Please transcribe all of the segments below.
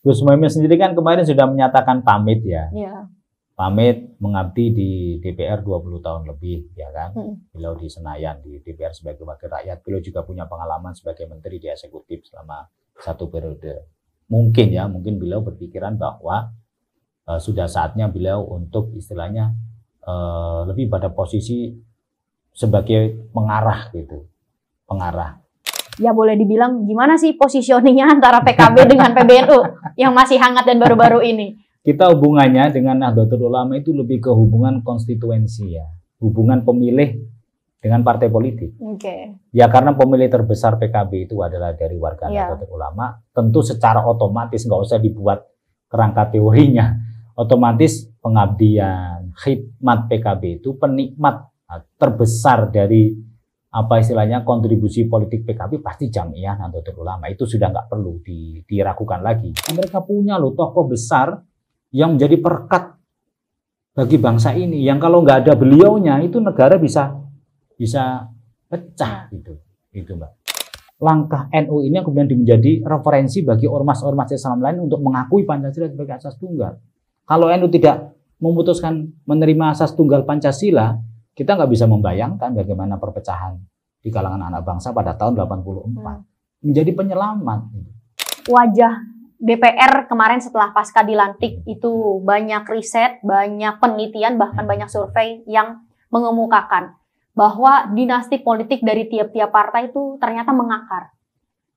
Gus Muhaimin sendiri kan kemarin sudah menyatakan pamit ya. Iya. Pamit mengabdi di DPR 20 tahun lebih, ya kan. Beliau di Senayan, di DPR sebagai wakil rakyat. Beliau juga punya pengalaman sebagai menteri di eksekutif selama 1 periode. Mungkin beliau berpikiran bahwa sudah saatnya beliau untuk istilahnya lebih pada posisi sebagai pengarah gitu. Pengarah. Ya boleh dibilang gimana sih positioningnya antara PKB dengan PBNU yang masih hangat dan baru-baru ini? Kita hubungannya dengan Nahdlatul Ulama itu lebih ke hubungan konstituensi ya. Hubungan pemilih dengan partai politik. Oke. Ya karena pemilih terbesar PKB itu adalah dari warga Nahdlatul Ulama. Tentu secara otomatis nggak usah dibuat kerangka teorinya. Otomatis pengabdian, khidmat PKB itu penikmat terbesar dari apa istilahnya kontribusi politik PKB pasti Jamiah Nahdlatul Ulama. Itu sudah nggak perlu diragukan lagi. Mereka punya loh tokoh besar yang menjadi perekat bagi bangsa ini. Yang kalau nggak ada beliaunya itu negara bisa pecah gitu. Itu Mbak. Langkah NU ini kemudian menjadi referensi bagi ormas-ormas Islam lain untuk mengakui Pancasila sebagai asas tunggal. Kalau NU tidak memutuskan menerima asas tunggal Pancasila, kita nggak bisa membayangkan bagaimana perpecahan di kalangan anak bangsa pada tahun 84. Menjadi penyelamat. Wajah DPR kemarin setelah pasca dilantik itu banyak riset, banyak penelitian, bahkan banyak survei yang mengemukakan bahwa dinasti politik dari tiap-tiap partai itu ternyata mengakar.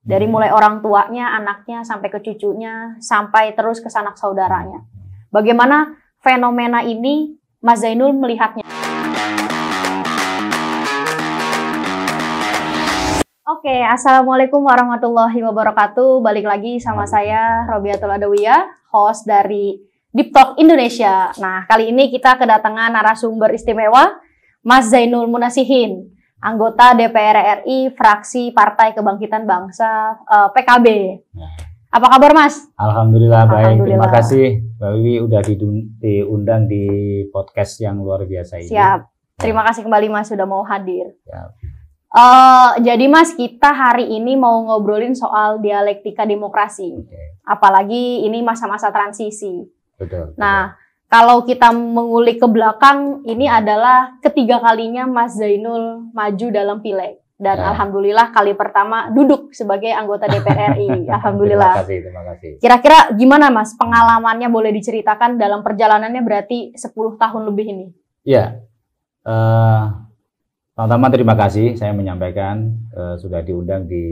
Dari mulai orang tuanya, anaknya, sampai ke cucunya, sampai terus ke sanak saudaranya. Bagaimana fenomena ini Mas Zainul melihatnya? Oke, Assalamualaikum warahmatullahi wabarakatuh. Balik lagi sama saya, Robiatul Adawiyah, host dari Deep Talk Indonesia. Nah, kali ini kita kedatangan narasumber istimewa, Mas Zainul Munasihin, anggota DPR RI, fraksi Partai Kebangkitan Bangsa, PKB. Apa kabar, Mas? Alhamdulillah, baik. Terima kasih, Mbak Wiwi, udah diundang di podcast yang luar biasa ini. Siap. Terima kasih kembali, Mas, sudah mau hadir. Siap. Jadi Mas, kita hari ini mau ngobrolin soal dialektika demokrasi. Apalagi ini masa-masa transisi. Betul. Nah, kalau kita mengulik ke belakang, ini adalah ketiga kalinya Mas Zainul maju dalam pileg. Dan alhamdulillah kali pertama duduk sebagai anggota DPR RI. Alhamdulillah. Terima kasih. Kira-kira gimana Mas pengalamannya, boleh diceritakan dalam perjalanannya berarti 10 tahun lebih ini? Iya. Pertama terima kasih saya menyampaikan sudah diundang di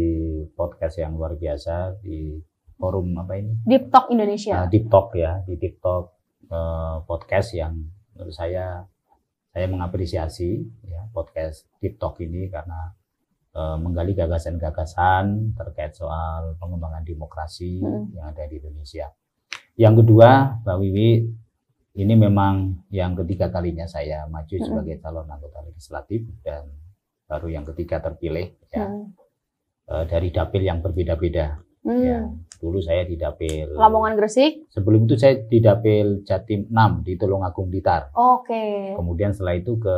podcast yang luar biasa di forum apa ini? Deep Talk Indonesia. Deep Talk ya, di Deep Talk podcast yang menurut saya mengapresiasi ya podcast Deep Talk ini karena menggali gagasan-gagasan terkait soal pengembangan demokrasi yang ada di Indonesia. Yang kedua, Mbak Wiwi, ini memang yang ketiga kalinya saya maju sebagai calon anggota legislatif dan baru yang ketiga terpilih ya dari dapil yang berbeda-beda. Ya, dulu saya di dapil Lamongan Gresik. Sebelum itu saya di dapil Jatim 6 di Tulungagung Blitar. Oke. Kemudian setelah itu ke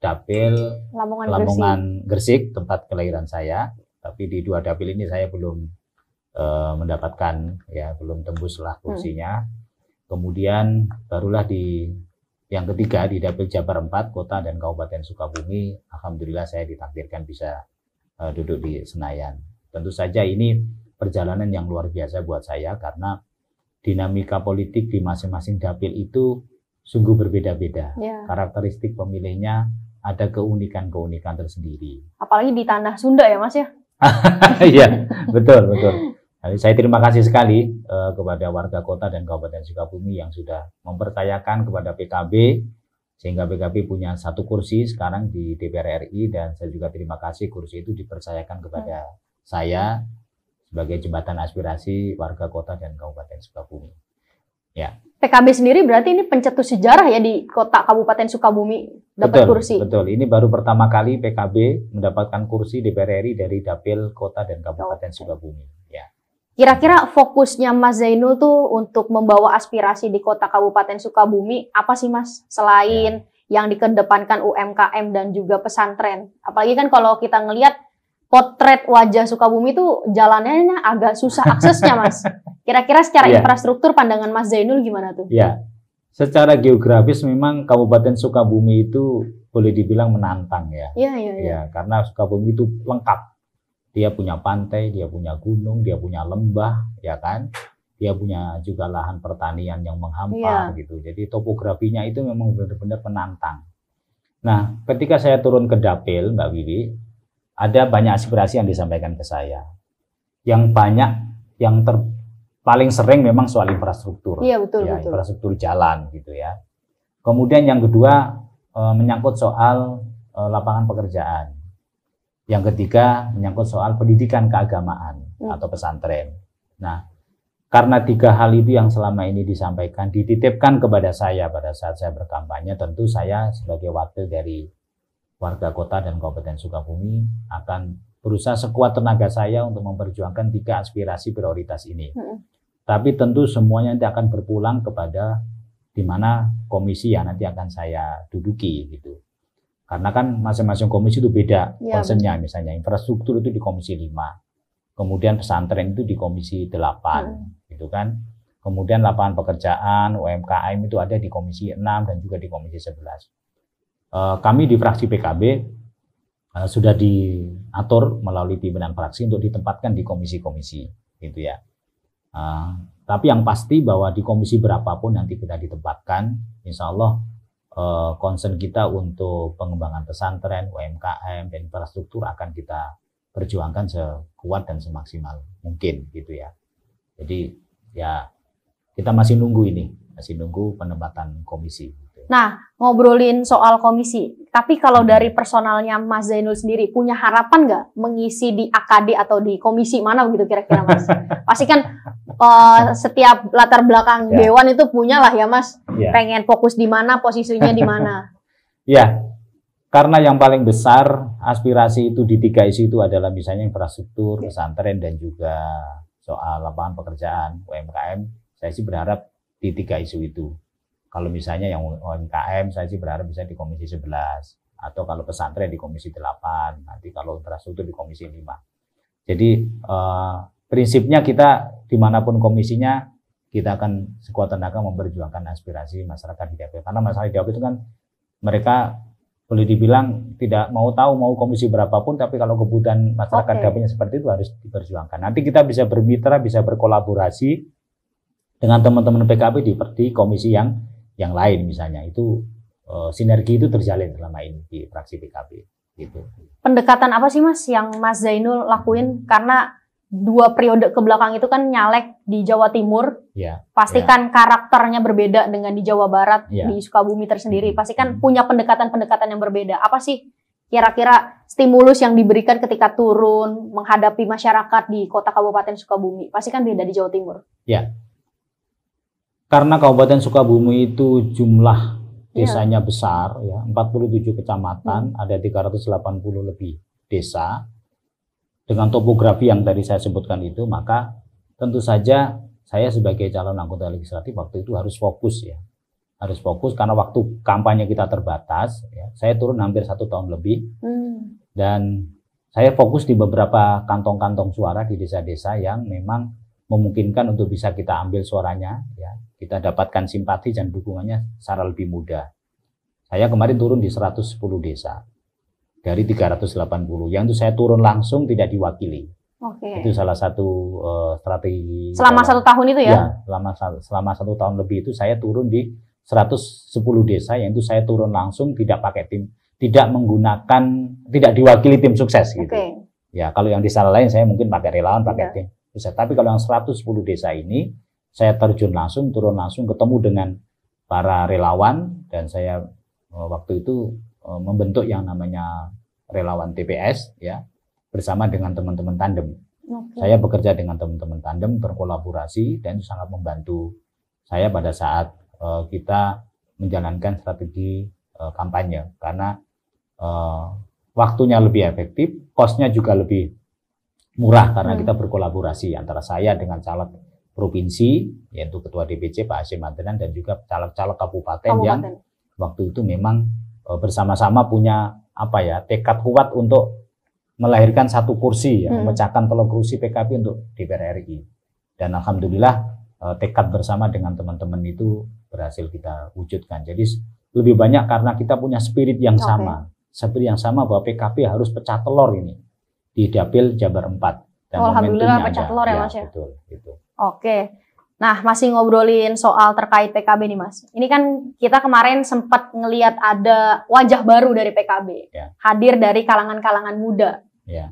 dapil Lamongan Gresik tempat kelahiran saya. Tapi di dua dapil ini saya belum mendapatkan ya, belum tembuslah kursinya. Kemudian barulah di yang ketiga di dapil Jabar 4 Kota dan Kabupaten Sukabumi, alhamdulillah saya ditakdirkan bisa duduk di Senayan. Tentu saja ini perjalanan yang luar biasa buat saya karena dinamika politik di masing-masing dapil itu sungguh berbeda-beda. Karakteristik pemilihnya ada keunikan-keunikan tersendiri. Apalagi di tanah Sunda ya Mas ya? Iya, betul. Saya terima kasih sekali kepada warga kota dan Kabupaten Sukabumi yang sudah mempercayakan kepada PKB sehingga PKB punya 1 kursi sekarang di DPR RI dan saya juga terima kasih kursi itu dipercayakan kepada saya sebagai jembatan aspirasi warga kota dan Kabupaten Sukabumi. Ya. PKB sendiri berarti ini pencetus sejarah ya di kota Kabupaten Sukabumi dapat kursi. Betul. Ini baru pertama kali PKB mendapatkan kursi DPR RI dari dapil kota dan Kabupaten Sukabumi. Ya. Kira-kira fokusnya Mas Zainul tuh untuk membawa aspirasi di kota Kabupaten Sukabumi apa sih Mas? Selain yang dikedepankan UMKM dan juga pesantren. Apalagi kan kalau kita ngelihat potret wajah Sukabumi itu jalannya agak susah aksesnya, Mas. Kira-kira secara infrastruktur pandangan Mas Zainul gimana tuh? Ya, secara geografis memang Kabupaten Sukabumi itu boleh dibilang menantang ya. Ya, karena Sukabumi itu lengkap. Dia punya pantai, dia punya gunung, dia punya lembah, ya kan? Dia punya juga lahan pertanian yang menghampar gitu. Jadi topografinya itu memang benar-benar menantang. Nah, ketika saya turun ke Dapil, Mbak Wiwi, ada banyak aspirasi yang disampaikan ke saya. Yang banyak, yang paling sering memang soal infrastruktur. Iya, betul. Infrastruktur jalan gitu ya. Kemudian yang kedua menyangkut soal lapangan pekerjaan. Yang ketiga menyangkut soal pendidikan keagamaan atau pesantren. Nah, karena tiga hal itu yang selama ini disampaikan, dititipkan kepada saya pada saat saya berkampanye, tentu saya sebagai wakil dari warga kota dan Kabupaten Sukabumi akan berusaha sekuat tenaga saya untuk memperjuangkan tiga aspirasi prioritas ini. Tapi tentu semuanya nanti akan berpulang kepada di mana komisi yang nanti akan saya duduki gitu. Karena kan masing-masing komisi itu beda concernnya, misalnya infrastruktur itu di komisi 5, kemudian pesantren itu di komisi 8, gitu kan. Kemudian lapangan pekerjaan, UMKM itu ada di komisi 6 dan juga di komisi 11. Kami di fraksi PKB sudah diatur melalui pimpinan fraksi untuk ditempatkan di komisi-komisi, gitu ya. Tapi yang pasti bahwa di komisi berapapun nanti kita ditempatkan, insya Allah concern kita untuk pengembangan pesantren, UMKM, dan infrastruktur akan kita perjuangkan sekuat dan semaksimal mungkin gitu ya. Jadi ya kita masih nunggu penempatan komisi. Nah, ngobrolin soal komisi, tapi kalau dari personalnya Mas Zainul sendiri punya harapan nggak mengisi di AKD atau di komisi mana begitu kira-kira, Mas? Pasti kan setiap latar belakang dewan itu punya lah ya, Mas. Pengen fokus di mana, posisinya di mana. Ya, karena yang paling besar aspirasi itu di tiga isu itu adalah misalnya infrastruktur, pesantren, dan juga soal lapangan pekerjaan, UMKM. Saya sih berharap di tiga isu itu. Kalau misalnya yang UMKM, saya sih berharap bisa di komisi 11. Atau kalau pesantren di komisi 8. Nanti kalau infrastruktur di komisi 5. Jadi prinsipnya kita dimanapun komisinya, kita akan sekuat tenaga memperjuangkan aspirasi masyarakat di Dapil. Karena masyarakat di Dapil itu kan mereka boleh dibilang tidak mau tahu mau komisi berapapun, tapi kalau kebutuhan masyarakat Dapilnya seperti itu harus diperjuangkan. Nanti kita bisa bermitra, bisa berkolaborasi dengan teman-teman PKB di komisi yang lain misalnya. Itu sinergi itu terjalin selama ini di fraksi PKB gitu. Pendekatan apa sih Mas yang Mas Zainul lakuin? Karena 2 periode ke belakang itu kan nyalek di Jawa Timur. Pastikan karakternya berbeda dengan di Jawa Barat, di Sukabumi tersendiri. Pastikan punya pendekatan-pendekatan yang berbeda. Apa sih kira-kira stimulus yang diberikan ketika turun menghadapi masyarakat di kota Kabupaten Sukabumi? Pastikan beda di Jawa Timur. Ya. Karena Kabupaten Sukabumi itu jumlah desanya besar, ya, 47 kecamatan, ada 380 lebih desa. Dengan topografi yang tadi saya sebutkan itu, maka tentu saja saya sebagai calon anggota legislatif waktu itu harus fokus ya. Harus fokus karena waktu kampanye kita terbatas, ya. Saya turun hampir 1 tahun lebih. Dan saya fokus di beberapa kantong-kantong suara di desa-desa yang memang memungkinkan untuk bisa kita ambil suaranya, ya. Kita dapatkan simpati dan dukungannya secara lebih mudah. Saya kemarin turun di 110 desa. Dari 380, yang itu saya turun langsung tidak diwakili. Itu salah satu strategi. Selama 1 tahun itu ya? Ya, selama 1 tahun lebih itu saya turun di 110 desa, yang itu saya turun langsung, tidak pakai tim, tidak diwakili tim sukses gitu. Ya, kalau yang di sana lain saya mungkin pakai relawan, pakai tim bisa. Tapi kalau yang 110 desa ini, saya terjun langsung, turun langsung, ketemu dengan para relawan, dan saya waktu itu membentuk yang namanya relawan TPS ya, bersama dengan teman-teman tandem. Saya bekerja dengan teman-teman tandem, berkolaborasi, dan itu sangat membantu saya pada saat kita menjalankan strategi kampanye, karena waktunya lebih efektif, cost-nya juga lebih murah karena kita berkolaborasi antara saya dengan caleg provinsi, yaitu Ketua DPC Pak Hasyim Adnan, dan juga caleg-caleg kabupaten yang waktu itu memang bersama-sama punya tekad kuat untuk melahirkan satu kursi, ya, memecahkan telur kursi PKB untuk DPR RI. Dan alhamdulillah tekad bersama dengan teman-teman itu berhasil kita wujudkan. Jadi lebih banyak karena kita punya spirit yang sama. Spirit yang sama bahwa PKB harus pecah telur ini di Dapil Jabar 4. Dan alhamdulillah pecah telur ya Mas ya. Betul, gitu. Oke. Nah, masih ngobrolin soal terkait PKB nih Mas. Ini kan kita kemarin sempat ngelihat ada wajah baru dari PKB. Ya. Hadir dari kalangan-kalangan muda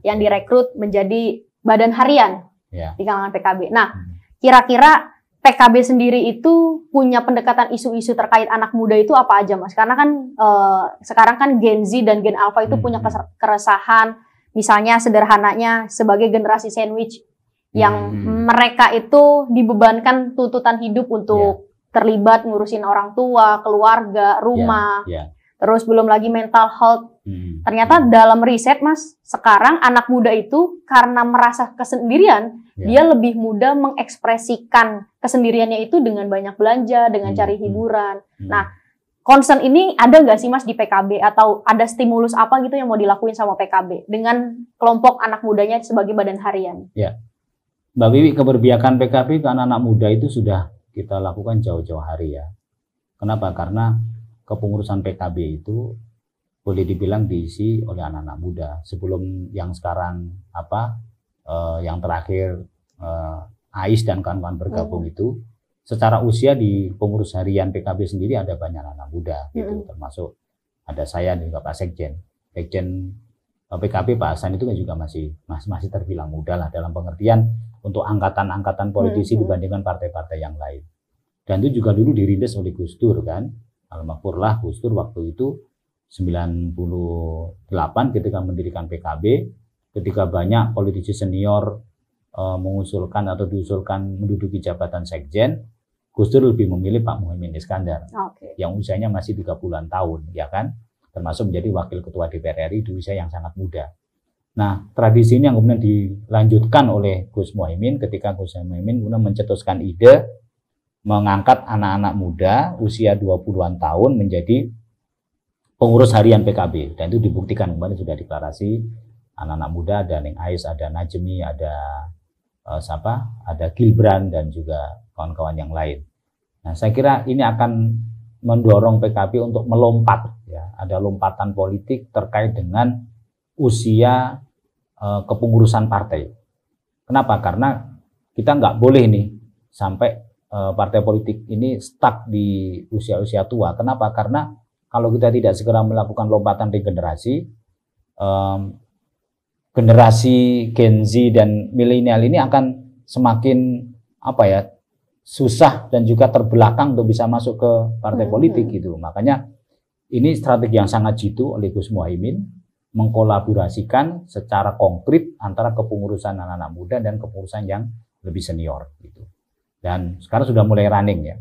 yang direkrut menjadi badan harian di kalangan PKB. Nah, kira-kira PKB sendiri itu punya pendekatan isu-isu terkait anak muda itu apa aja Mas? Karena kan sekarang kan Gen Z dan Gen Alpha itu punya keresahan, misalnya sederhananya sebagai generasi sandwich yang mereka itu dibebankan tuntutan hidup untuk terlibat ngurusin orang tua, keluarga, rumah, terus belum lagi mental health. Ternyata dalam riset Mas, sekarang anak muda itu karena merasa kesendirian, dia lebih mudah mengekspresikan kesendiriannya itu dengan banyak belanja, dengan cari hiburan. Nah, concern ini ada nggak sih Mas di PKB atau ada stimulus apa gitu yang mau dilakuin sama PKB dengan kelompok anak mudanya sebagai badan harian? Ya. Mbak Wiwi, keberpihakan PKB ke anak-anak muda itu sudah kita lakukan jauh-jauh hari ya. Kenapa? Karena kepengurusan PKB itu boleh dibilang diisi oleh anak-anak muda. Sebelum yang sekarang yang terakhir AIS dan kawan-kawan bergabung itu, secara usia di pengurus harian PKB sendiri ada banyak anak muda gitu, termasuk ada saya dan juga Pak Sekjen. Sekjen PKB Pak Hasan itu kan juga masih terbilang muda lah dalam pengertian untuk angkatan-angkatan politisi dibandingkan partai-partai yang lain. Dan itu juga dulu dirintis oleh Gus Dur kan. Almarhumlah Gus Dur waktu itu 98 ketika mendirikan PKB, ketika banyak politisi senior mengusulkan atau diusulkan menduduki jabatan sekjen, Gus Dur lebih memilih Pak Muhaimin Iskandar yang usianya masih 30-an tahun, ya kan, termasuk menjadi wakil ketua DPR RI di usia yang sangat muda. Nah, tradisi ini yang kemudian dilanjutkan oleh Gus Muhaimin ketika Gus Muhaimin kemudian mencetuskan ide mengangkat anak-anak muda usia 20-an tahun menjadi pengurus harian PKB, dan itu dibuktikan kemarin sudah deklarasi anak-anak muda, ada Neng Ais, ada Najmi, ada ada Gibran dan juga kawan-kawan yang lain. Nah, saya kira ini akan mendorong PKB untuk melompat ya, ada lompatan politik terkait dengan usia kepengurusan partai. Kenapa? Karena kita nggak boleh nih sampai partai politik ini stuck di usia-usia tua. Kenapa? Karena kalau kita tidak segera melakukan lompatan regenerasi, generasi Gen Z dan milenial ini akan semakin susah dan juga terbelakang untuk bisa masuk ke partai politik gitu. Makanya ini strategi yang sangat jitu oleh Gus Muhaimin mengkolaborasikan secara konkret antara kepengurusan anak-anak muda dan kepengurusan yang lebih senior gitu. Dan sekarang sudah mulai running ya,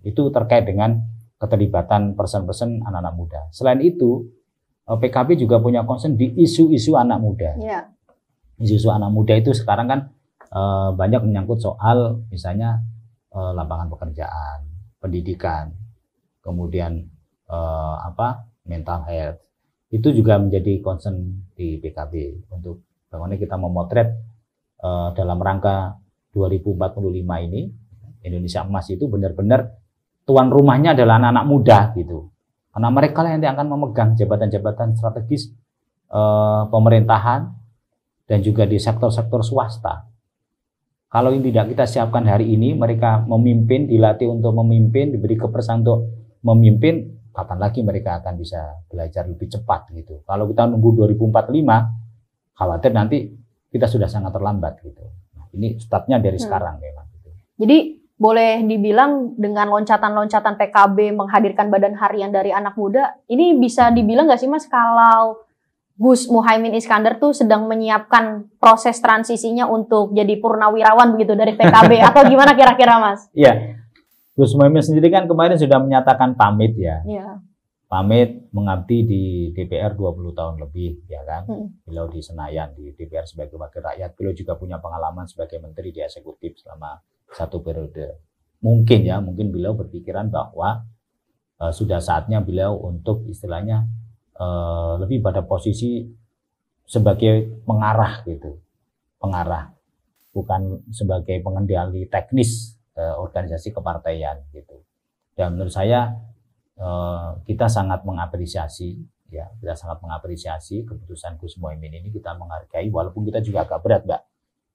Itu terkait dengan keterlibatan person-person anak-anak muda. Selain itu, PKB juga punya concern di isu-isu anak muda. Isu-isu anak muda itu sekarang kan banyak menyangkut soal misalnya lapangan pekerjaan, pendidikan, kemudian mental health. Itu juga menjadi concern di PKB untuk bagaimana kita memotret dalam rangka 2045 ini Indonesia Emas itu benar-benar tuan rumahnya adalah anak-anak muda gitu. Karena mereka lah yang akan memegang jabatan-jabatan strategis pemerintahan dan juga di sektor-sektor swasta. Kalau ini tidak kita siapkan hari ini, mereka memimpin, dilatih untuk memimpin, diberi kepercayaan untuk memimpin, kapan lagi mereka akan bisa belajar lebih cepat gitu. Kalau kita nunggu 2045, khawatir nanti kita sudah sangat terlambat gitu. Nah, ini startnya dari sekarang memang. Gitu. Jadi boleh dibilang dengan loncatan-loncatan PKB menghadirkan badan harian dari anak muda, ini bisa dibilang nggak sih Mas kalau Gus Muhaimin Iskandar tuh sedang menyiapkan proses transisinya untuk jadi purnawirawan begitu dari PKB atau gimana kira-kira Mas? Iya. Gus Muhaimin sendiri kan kemarin sudah menyatakan pamit ya. Pamit mengabdi di DPR 20 tahun lebih ya kan. Beliau di Senayan di DPR sebagai wakil rakyat. Beliau juga punya pengalaman sebagai menteri di eksekutif selama 1 periode. Mungkin beliau berpikiran bahwa sudah saatnya beliau untuk istilahnya lebih pada posisi sebagai pengarah gitu, pengarah, bukan sebagai pengendali teknis organisasi kepartaian gitu. Dan menurut saya kita sangat mengapresiasi, ya, kita sangat mengapresiasi keputusan Gus Muhaimin ini, kita menghargai, walaupun kita juga agak berat, Mbak.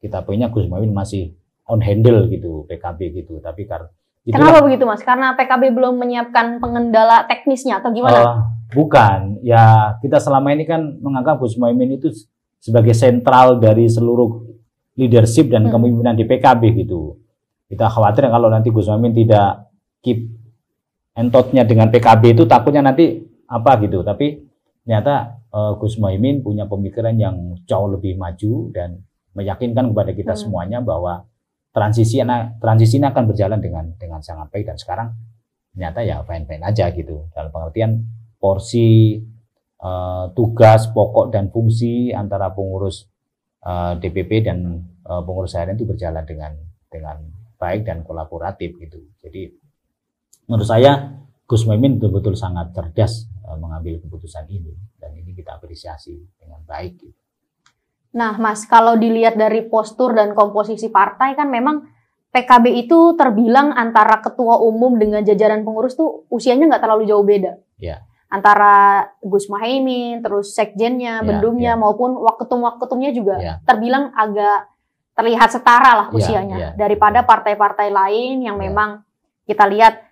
Kita punya Gus Muhaimin masih on handle gitu, PKB gitu, tapi karena kenapa begitu, Mas? Karena PKB belum menyiapkan pengendala teknisnya atau gimana? Bukan, ya kita selama ini kan menganggap Gus Muhaimin itu sebagai sentral dari seluruh leadership dan kepemimpinan di PKB gitu. Kita khawatir kalau nanti Gus Muhaimin tidak keep entotnya dengan PKB itu, takutnya nanti apa gitu. Tapi ternyata Gus Muhaimin punya pemikiran yang jauh lebih maju dan meyakinkan kepada kita semuanya bahwa transisi ini akan berjalan dengan sangat baik, dan sekarang ternyata ya fine-fine aja gitu, dalam pengertian porsi tugas pokok dan fungsi antara pengurus DPP dan pengurus harian itu berjalan dengan baik dan kolaboratif gitu. Jadi menurut saya Gus Muhaimin betul-betul sangat cerdas mengambil keputusan ini, dan ini kita apresiasi dengan baik gitu. Nah, Mas, kalau dilihat dari postur dan komposisi partai kan memang PKB itu terbilang antara ketua umum dengan jajaran pengurus tuh usianya nggak terlalu jauh beda. Ya. Antara Gus Muhaimin, terus sekjennya, bendumnya, maupun waketum-waketumnya juga terbilang agak terlihat setara lah usianya daripada partai-partai lain yang memang kita lihat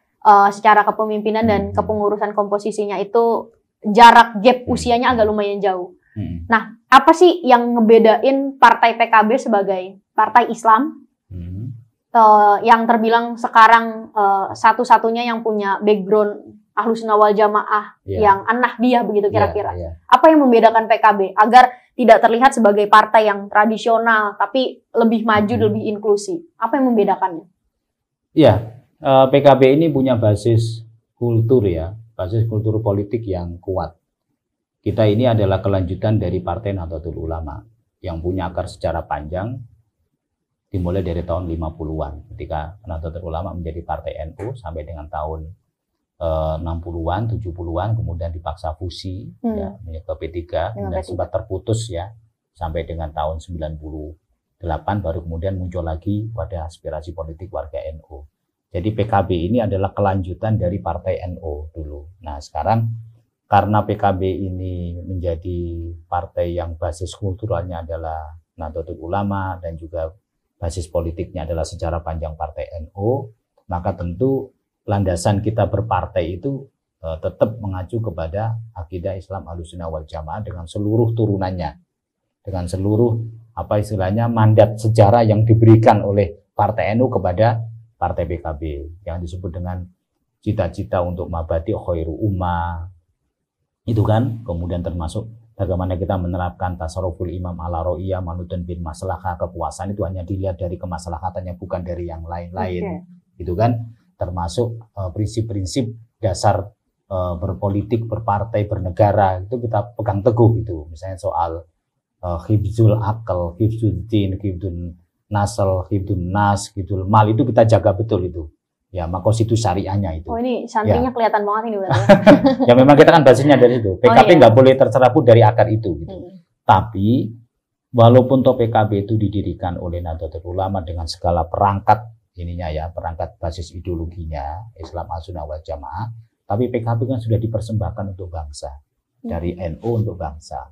secara kepemimpinan dan kepengurusan komposisinya itu jarak gap usianya agak lumayan jauh. Nah, apa sih yang ngebedain partai PKB sebagai partai Islam yang terbilang sekarang satu-satunya yang punya background Ahlussunnah wal Jamaah yang an-Nahdiyah begitu kira-kira? Apa yang membedakan PKB agar tidak terlihat sebagai partai yang tradisional tapi lebih maju, lebih inklusif? Apa yang membedakannya? Iya, PKB ini punya basis kultur ya, basis kultur politik yang kuat. Kita ini adalah kelanjutan dari Partai Nahdlatul Ulama yang punya akar secara panjang dimulai dari tahun 50-an ketika Nahdlatul Ulama menjadi Partai NU sampai dengan tahun 60-an, 70-an, kemudian dipaksa fusi ya, ke P3 dan sempat terputus ya sampai dengan tahun 98, baru kemudian muncul lagi pada aspirasi politik warga NU. Jadi PKB ini adalah kelanjutan dari Partai NU dulu. Nah, sekarang karena PKB ini menjadi partai yang basis kulturalnya adalah Nahdlatul Ulama dan juga basis politiknya adalah sejarah panjang Partai NU, maka tentu landasan kita berpartai itu tetap mengacu kepada akidah Islam Ahlussunnah wal Jamaah dengan seluruh turunannya, dengan seluruh apa istilahnya mandat sejarah yang diberikan oleh Partai NU kepada Partai PKB yang disebut dengan cita-cita untuk mabadi khairu ummah. Itu kan, kemudian termasuk bagaimana kita menerapkan tasarruful imam ala ro'iyah manutun bin maslahah, kekuasaan itu hanya dilihat dari kemaslahatannya bukan dari yang lain-lain. Gitu kan, termasuk prinsip-prinsip dasar berpolitik, berpartai, bernegara itu kita pegang teguh gitu. Misalnya soal hifzul akal, hifzul din, hifzul nasl, hifzul nas, hifzul mal, itu kita jaga betul itu. Ya, konstitusi syariahnya itu. Oh, ini santrinya kelihatan banget ini berarti. Ya memang kita kan basisnya dari itu. PKB nggak boleh tercerabut dari akar itu gitu. Tapi walaupun PKB itu didirikan oleh Nahdlatul Ulama dengan segala perangkat ininya ya, perangkat basis ideologinya Islam Ahlussunnah wal Jamaah, tapi PKB kan sudah dipersembahkan untuk bangsa, dari NU untuk bangsa.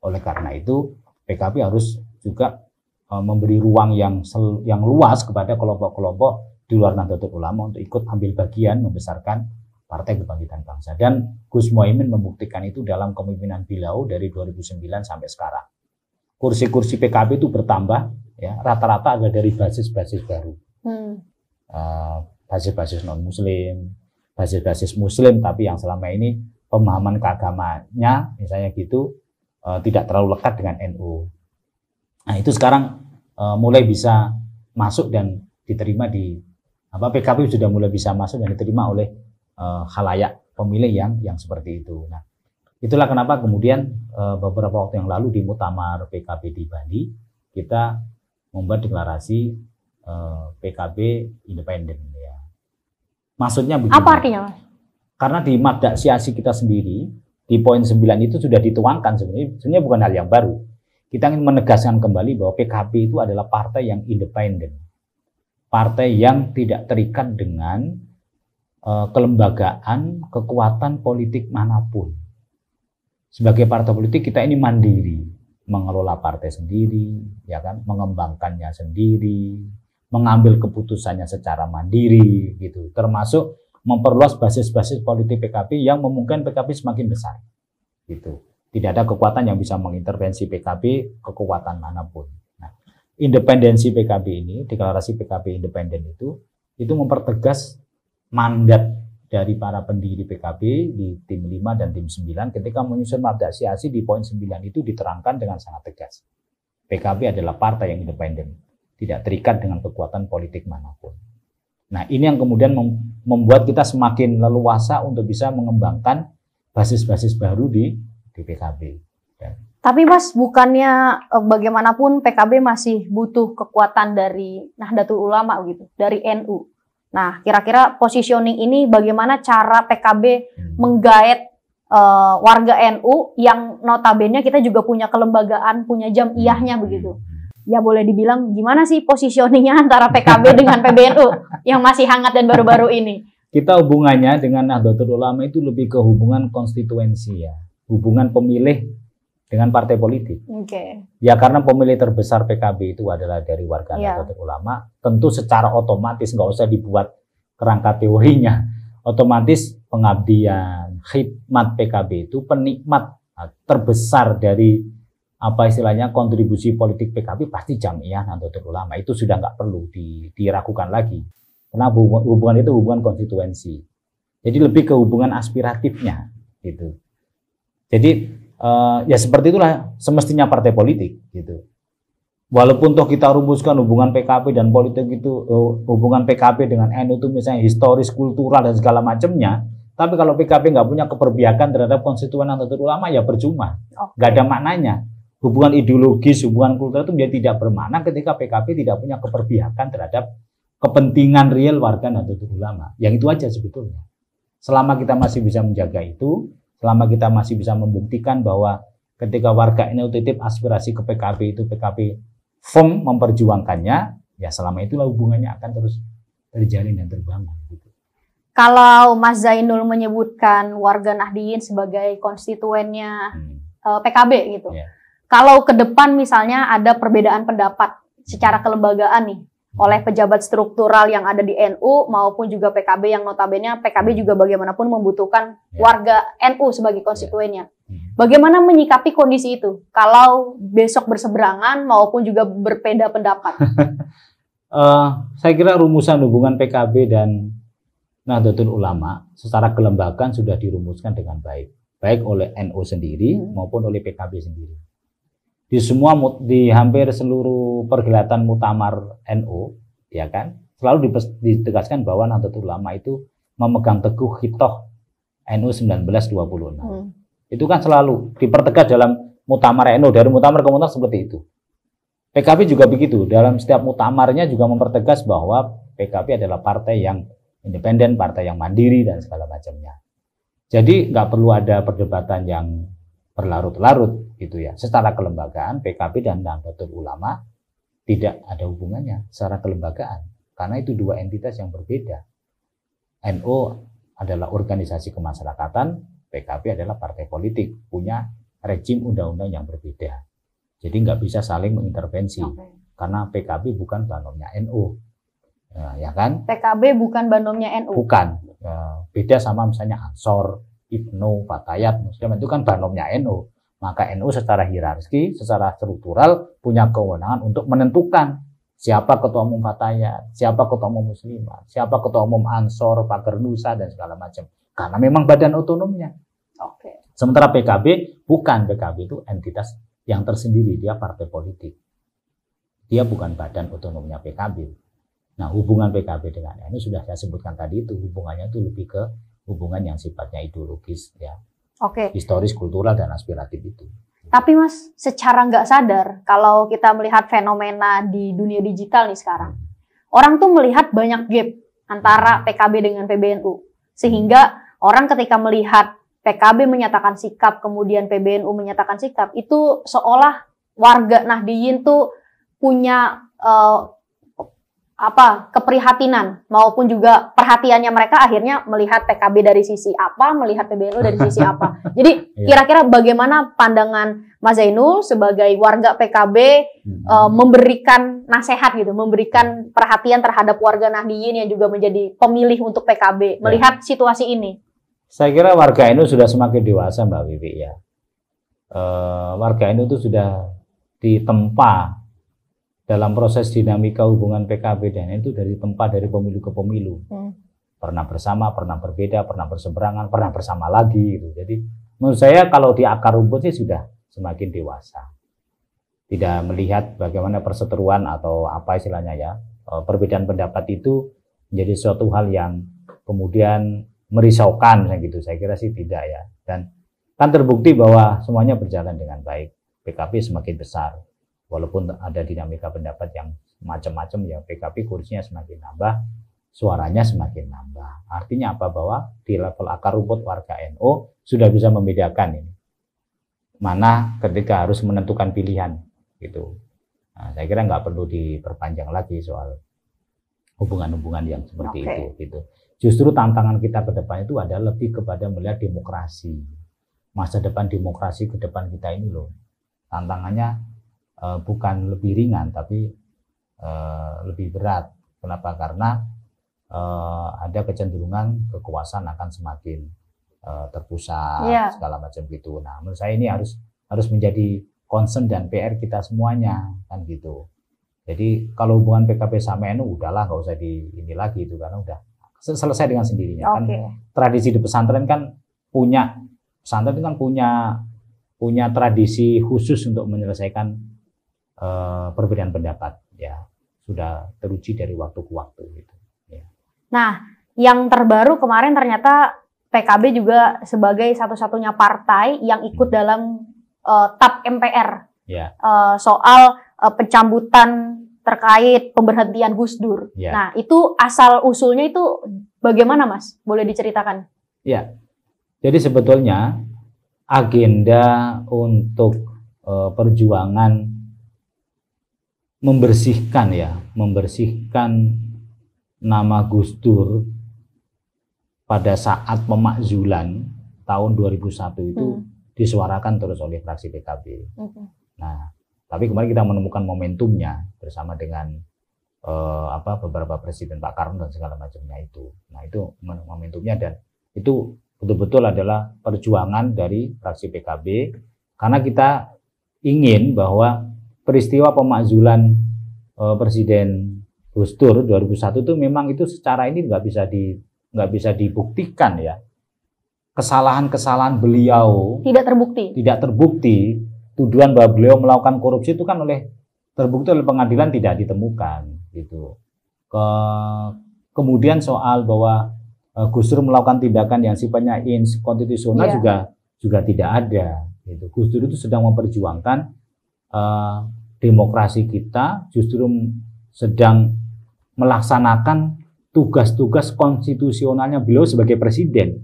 Oleh karena itu PKB harus juga memberi ruang yang luas kepada kelompok-kelompok di luar Nahdlatul Ulama untuk ikut ambil bagian membesarkan Partai Kebangkitan Bangsa. Dan Gus Muhaimin membuktikan itu dalam kepemimpinan beliau dari 2009 sampai sekarang. Kursi-kursi PKB itu bertambah, ya rata-rata ada dari basis-basis baru, basis-basis non-Muslim, basis-basis Muslim, tapi yang selama ini pemahaman keagamanya, misalnya gitu, tidak terlalu lekat dengan NU. Nah itu sekarang mulai bisa masuk dan diterima PKB sudah mulai bisa masuk dan diterima oleh khalayak pemilih yang seperti itu. Nah, itulah kenapa kemudian beberapa waktu yang lalu di Muktamar PKB di Bali kita membuat deklarasi PKB independen ya. Maksudnya begini. Apa artinya, Mas? Karena di Mabda Siasi kita sendiri di poin 9 itu sudah dituangkan sebenarnya bukan hal yang baru. Kita ingin menegaskan kembali bahwa PKB itu adalah partai yang independen. Partai yang tidak terikat dengan kelembagaan, kekuatan politik manapun. Sebagai partai politik kita ini mandiri, mengelola partai sendiri, ya kan, mengembangkannya sendiri, mengambil keputusannya secara mandiri, gitu. Termasuk memperluas basis-basis politik PKB yang memungkinkan PKB semakin besar, gitu. Tidak ada kekuatan yang bisa mengintervensi PKB, kekuatan manapun. Nah, independensi PKB ini, deklarasi PKB independen itu mempertegas mandat dari para pendiri PKB di tim 5 dan tim 9 ketika menyusun mabda aksi di poin 9 itu diterangkan dengan sangat tegas. PKB adalah partai yang independen, tidak terikat dengan kekuatan politik manapun. Nah, ini yang kemudian membuat kita semakin leluasa untuk bisa mengembangkan basis-basis baru di PKB. Ya. Tapi Mas, bukannya bagaimanapun PKB masih butuh kekuatan dari Nahdlatul Ulama gitu, dari NU. Nah, kira-kira positioning ini bagaimana cara PKB menggaet warga NU yang notabene kita juga punya kelembagaan, punya jamiyahnya begitu. Ya boleh dibilang gimana sih positioningnya antara PKB dengan PBNU yang masih hangat dan baru-baru ini? Kita hubungannya dengan Nahdlatul Ulama itu lebih ke hubungan konstituensi ya. Hubungan pemilih dengan partai politik. Oke. Ya karena pemilih terbesar PKB itu adalah dari warga Nahdlatul Ulama, tentu secara otomatis nggak usah dibuat kerangka teorinya. Otomatis pengabdian, khidmat PKB itu penikmat terbesar dari apa istilahnya kontribusi politik PKB pasti Jamiyah Nahdlatul Ulama. Itu sudah nggak perlu diragukan lagi. Karena hubungan itu hubungan konstituensi. Jadi lebih ke hubungan aspiratifnya gitu. Jadi ya seperti itulah semestinya partai politik gitu. Walaupun toh kita rumuskan hubungan PKB dan politik itu hubungan PKB dengan NU itu misalnya historis, kultural dan segala macamnya, tapi kalau PKB nggak punya keberpihakan terhadap konstituen Nahdlatul Ulama ya percuma, nggak ada maknanya. Hubungan ideologis, hubungan kultural itu menjadi tidak bermakna ketika PKB tidak punya keberpihakan terhadap kepentingan real warga Nahdlatul Ulama. Yang itu aja sebetulnya. Selama kita masih bisa menjaga itu, selama kita masih bisa membuktikan bahwa ketika warga NU titip aspirasi ke PKB itu PKB firm memperjuangkannya, ya selama itulah hubungannya akan terus terjalin dan terbangun. Gitu. Kalau Mas Zainul menyebutkan warga Nahdliyin sebagai konstituennya PKB gitu, kalau ke depan misalnya ada perbedaan pendapat secara kelembagaan nih oleh pejabat struktural yang ada di NU maupun juga PKB yang notabene PKB juga bagaimanapun membutuhkan warga NU sebagai konstituennya. Bagaimana menyikapi kondisi itu kalau besok berseberangan maupun juga berbeda pendapat? Saya kira rumusan hubungan PKB dan Nahdlatul Ulama secara kelembagaan sudah dirumuskan dengan baik oleh NU sendiri maupun oleh PKB sendiri. Di hampir seluruh perhelatan muktamar NU, ya kan, selalu ditegaskan bahwa Nahdlatul Ulama itu memegang teguh khitoh NU 1926. Itu kan selalu dipertegas dalam muktamar NU, dari muktamar ke muktamar seperti itu. PKB juga begitu, dalam setiap muktamarnya juga mempertegas bahwa PKB adalah partai yang independen, partai yang mandiri dan segala macamnya. Jadi nggak perlu ada perdebatan yang berlarut-larut gitu ya. Secara kelembagaan PKB dan Nahdlatul Ulama tidak ada hubungannya secara kelembagaan karena itu dua entitas yang berbeda. NU adalah organisasi kemasyarakatan, PKB adalah partai politik, punya rejim undang-undang yang berbeda. Jadi nggak bisa saling mengintervensi karena PKB bukan banomnya NU. Ya kan? PKB bukan banomnya NU. Bukan. Beda sama misalnya Ansor, Ibnu, Fatayat, Muslim itu kan banomnya NU. Maka NU secara hierarki, secara struktural punya kewenangan untuk menentukan siapa ketua umum Fatayat, siapa ketua umum Muslimah, siapa ketua umum Ansor, Pagar Nusa dan segala macam. Karena memang badan otonomnya. Sementara PKB bukan, PKB itu entitas yang tersendiri, dia partai politik. Dia bukan badan otonomnya PKB. Nah, hubungan PKB dengan NU sudah saya sebutkan tadi itu hubungannya itu lebih ke hubungan yang sifatnya ideologis ya. Historis, kultural dan aspiratif itu. Tapi Mas, secara nggak sadar kalau kita melihat fenomena di dunia digital nih sekarang, orang tuh melihat banyak gap antara PKB dengan PBNU. Sehingga orang ketika melihat PKB menyatakan sikap, kemudian PBNU menyatakan sikap, itu seolah warga Nahdliyin tuh punya keprihatinan maupun juga perhatiannya mereka akhirnya melihat PKB dari sisi apa, melihat PBNU dari sisi apa. Jadi kira-kira bagaimana pandangan Mas Zainul sebagai warga PKB memberikan nasihat gitu, memberikan perhatian terhadap warga Nahdliyin yang juga menjadi pemilih untuk PKB melihat situasi ini? Saya kira warga NU sudah semakin dewasa, Mbak Wiwi ya. Warga NU itu sudah ditempa dalam proses dinamika hubungan PKB dan itu dari tempat dari pemilu ke pemilu. Pernah bersama, pernah berbeda, pernah berseberangan, pernah bersama lagi gitu. Jadi menurut saya kalau di akar rumput sih sudah semakin dewasa. Tidak melihat bagaimana perseteruan atau apa istilahnya ya, perbedaan pendapat itu menjadi suatu hal yang kemudian merisaukan gitu. Saya kira sih tidak ya. Dan kan terbukti bahwa semuanya berjalan dengan baik. PKB semakin besar. Walaupun ada dinamika pendapat yang macam-macam ya, PKB kursinya semakin nambah, suaranya semakin nambah. Artinya apa? Bahwa di level akar rumput warga NU sudah bisa membedakan ini. Mana ketika harus menentukan pilihan gitu. Nah, saya kira nggak perlu diperpanjang lagi soal hubungan-hubungan yang seperti itu gitu. Justru tantangan kita ke depan itu adalah lebih kepada melihat demokrasi. Masa depan demokrasi ke depan kita ini loh. Tantangannya bukan lebih ringan tapi lebih berat. Kenapa? Karena ada kecenderungan kekuasaan akan semakin terpusat segala macam gitu. Nah, menurut saya ini harus menjadi concern dan PR kita semuanya kan gitu. Jadi kalau hubungan PKB sama NU udahlah nggak usah ini lagi itu karena udah selesai dengan sendirinya kan. Tradisi di pesantren kan pesantren kan punya tradisi khusus untuk menyelesaikan perbedaan pendapat ya, sudah teruji dari waktu ke waktu gitu ya. Nah, yang terbaru kemarin ternyata PKB juga sebagai satu-satunya partai yang ikut dalam TAP MPR soal pencambutan terkait pemberhentian Gus Dur. Nah, itu asal usulnya itu bagaimana, Mas? Boleh diceritakan? Ya, jadi sebetulnya agenda untuk perjuangan membersihkan nama Gus Dur pada saat pemakzulan tahun 2001 itu disuarakan terus oleh fraksi PKB. Nah, tapi kemarin kita menemukan momentumnya bersama dengan beberapa presiden Pak Karno dan segala macamnya itu. Nah, itu momentumnya dan itu betul-betul adalah perjuangan dari fraksi PKB karena kita ingin bahwa peristiwa pemakzulan Presiden Gus Dur 2001 itu memang itu secara ini nggak bisa dibuktikan ya. Kesalahan-kesalahan beliau tidak terbukti. Tuduhan bahwa beliau melakukan korupsi itu kan terbukti oleh pengadilan tidak ditemukan gitu. Kemudian soal bahwa Gus Dur melakukan tindakan yang sifatnya inkonstitusional juga tidak ada gitu. Gus Dur itu sedang memperjuangkan demokrasi kita, justru sedang melaksanakan tugas-tugas konstitusionalnya beliau sebagai presiden,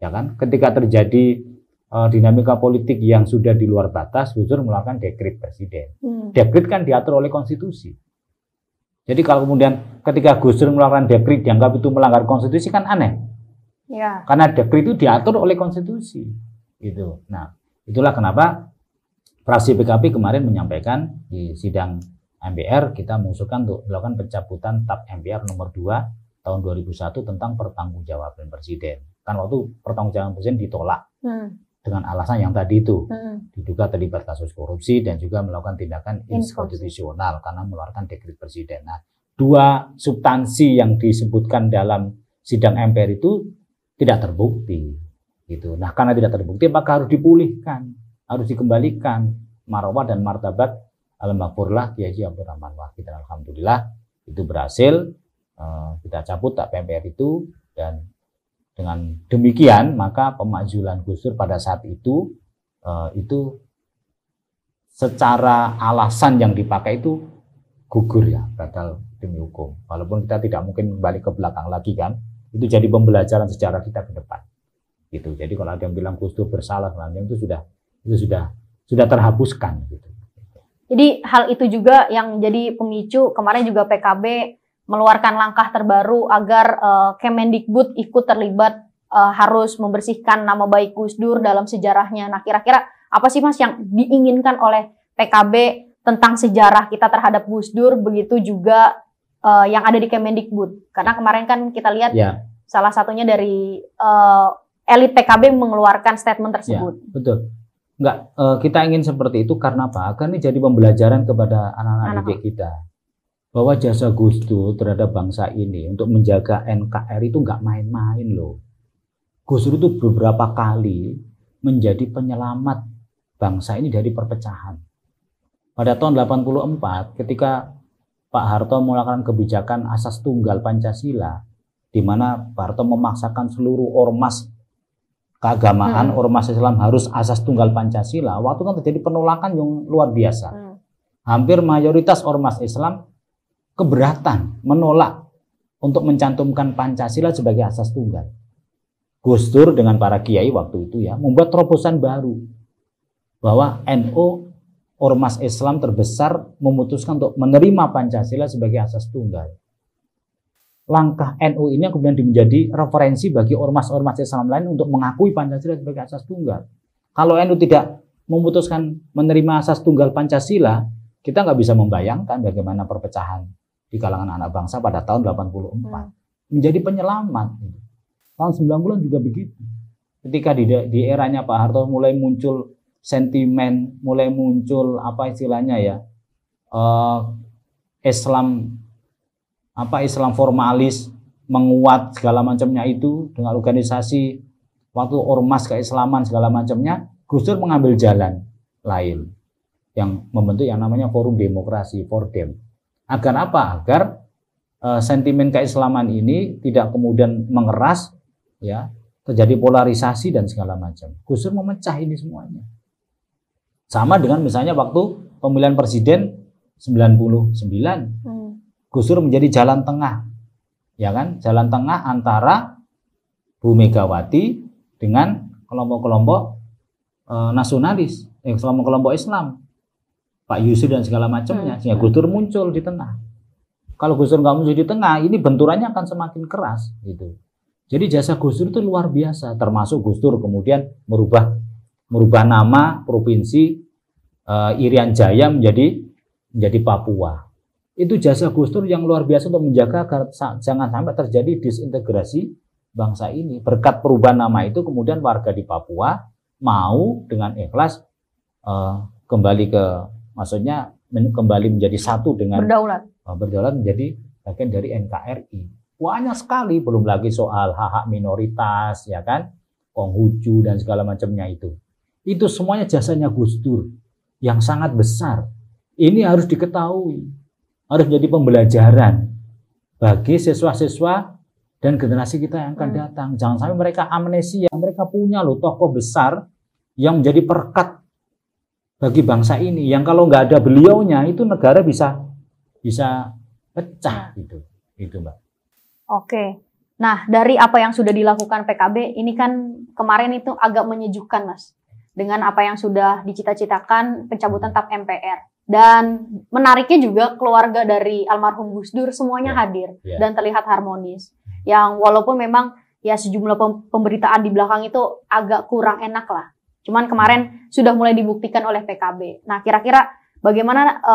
ya kan? Ketika terjadi dinamika politik yang sudah di luar batas, Gus Dur melakukan dekret presiden. Dekret kan diatur oleh konstitusi. Jadi kalau kemudian ketika Gus Dur melakukan dekret dianggap itu melanggar konstitusi kan aneh. Ya. Karena dekret itu diatur oleh konstitusi, gitu. Nah, itulah kenapa fraksi PKB kemarin menyampaikan di sidang MPR kita mengusulkan untuk melakukan pencabutan TAP MPR nomor 2 tahun 2001 tentang pertanggungjawaban presiden. Kan waktu pertanggungjawaban presiden ditolak dengan alasan yang tadi itu diduga terlibat kasus korupsi dan juga melakukan tindakan inkonstitusional karena mengeluarkan dekret presiden. Nah, dua substansi yang disebutkan dalam sidang MPR itu tidak terbukti gitu. Nah, karena tidak terbukti maka harus dipulihkan, harus dikembalikan marwah dan martabat Al-Maghfurlah Kiai Haji Abdul Rahman Wahid, dan alhamdulillah itu berhasil. Kita cabut TAP MPR itu dan dengan demikian maka pemakzulan Gus Dur pada saat itu secara alasan yang dipakai itu gugur ya, batal demi hukum. Walaupun kita tidak mungkin kembali ke belakang lagi kan, itu jadi pembelajaran sejarah kita ke depan. gitu. Jadi kalau ada yang bilang Gus Dur bersalah, itu sudah terhapuskan gitu. Jadi hal itu juga yang jadi pemicu kemarin juga PKB mengeluarkan langkah terbaru agar Kemendikbud ikut terlibat, harus membersihkan nama baik Gus Dur dalam sejarahnya. Nah, kira-kira apa sih Mas yang diinginkan oleh PKB tentang sejarah kita terhadap Gus Dur, begitu juga yang ada di Kemendikbud? Karena kemarin kan kita lihat salah satunya dari elit PKB mengeluarkan statement tersebut. Ya, betul. Enggak, kita ingin seperti itu karena apa? Agar ini jadi pembelajaran kepada anak-anak didik kita. Bahwa jasa Gus Dur terhadap bangsa ini untuk menjaga NKRI itu enggak main-main loh. Gus Dur itu beberapa kali menjadi penyelamat bangsa ini dari perpecahan. Pada tahun 84 ketika Pak Harto melakukan kebijakan asas tunggal Pancasila, di mana Pak Harto memaksakan seluruh ormas keagamaan, ormas Islam harus asas tunggal Pancasila. Waktu kan terjadi penolakan yang luar biasa. Hampir mayoritas ormas Islam keberatan, menolak untuk mencantumkan Pancasila sebagai asas tunggal. Gus Dur dengan para kiai waktu itu membuat terobosan baru bahwa NU, ormas Islam terbesar, memutuskan untuk menerima Pancasila sebagai asas tunggal. Langkah NU ini yang kemudian menjadi referensi bagi ormas-ormas Islam lain untuk mengakui Pancasila sebagai asas tunggal. Kalau NU tidak memutuskan menerima asas tunggal Pancasila, kita nggak bisa membayangkan bagaimana perpecahan di kalangan anak bangsa pada tahun 84. Menjadi penyelamat. Tahun 90 juga begitu. Ketika di eranya Pak Harto mulai muncul sentimen, mulai muncul Islam formalis, menguat segala macamnya itu dengan organisasi waktu ormas keislaman segala macamnya. Gus Dur mengambil jalan lain yang membentuk yang namanya Forum Demokrasi, Fordem. Agar apa? Agar sentimen keislaman ini tidak kemudian mengeras, terjadi polarisasi dan segala macam. Gus Dur memecah ini semuanya. Sama dengan misalnya waktu pemilihan presiden 99. Gus Dur menjadi jalan tengah, jalan tengah antara Bu Megawati dengan kelompok-kelompok nasionalis, kelompok-kelompok Islam, Pak Yusuf dan segala macamnya, sehingga Gus Dur muncul di tengah. Kalau Gus Dur nggak muncul di tengah, ini benturannya akan semakin keras, gitu. Jadi jasa Gus Dur itu luar biasa, termasuk Gus Dur kemudian merubah nama provinsi Irian Jaya menjadi Papua. Itu jasa Gus Dur yang luar biasa untuk menjaga agar jangan sampai terjadi disintegrasi bangsa ini. Berkat perubahan nama itu kemudian warga di Papua mau dengan ikhlas kembali menjadi satu dengan berdaulat menjadi bagian dari NKRI. Banyak sekali, belum lagi soal hak-hak minoritas, Konghucu dan segala macamnya itu. Itu semuanya jasanya Gus Dur yang sangat besar. Ini harus diketahui. Harus menjadi pembelajaran bagi siswa-siswa dan generasi kita yang akan datang. Jangan sampai mereka amnesia, mereka punya tokoh besar yang menjadi perekat bagi bangsa ini. Yang kalau nggak ada beliaunya, itu negara bisa pecah gitu. Itu Mbak. Oke. Nah, dari apa yang sudah dilakukan PKB, ini kan kemarin itu agak menyejukkan Mas. Dengan apa yang sudah dicita-citakan pencabutan TAP MPR. Dan menariknya juga keluarga dari almarhum Gus Dur semuanya hadir dan terlihat harmonis. Yang walaupun memang sejumlah pemberitaan di belakang itu agak kurang enak lah. Cuman kemarin sudah mulai dibuktikan oleh PKB. Nah, kira-kira bagaimana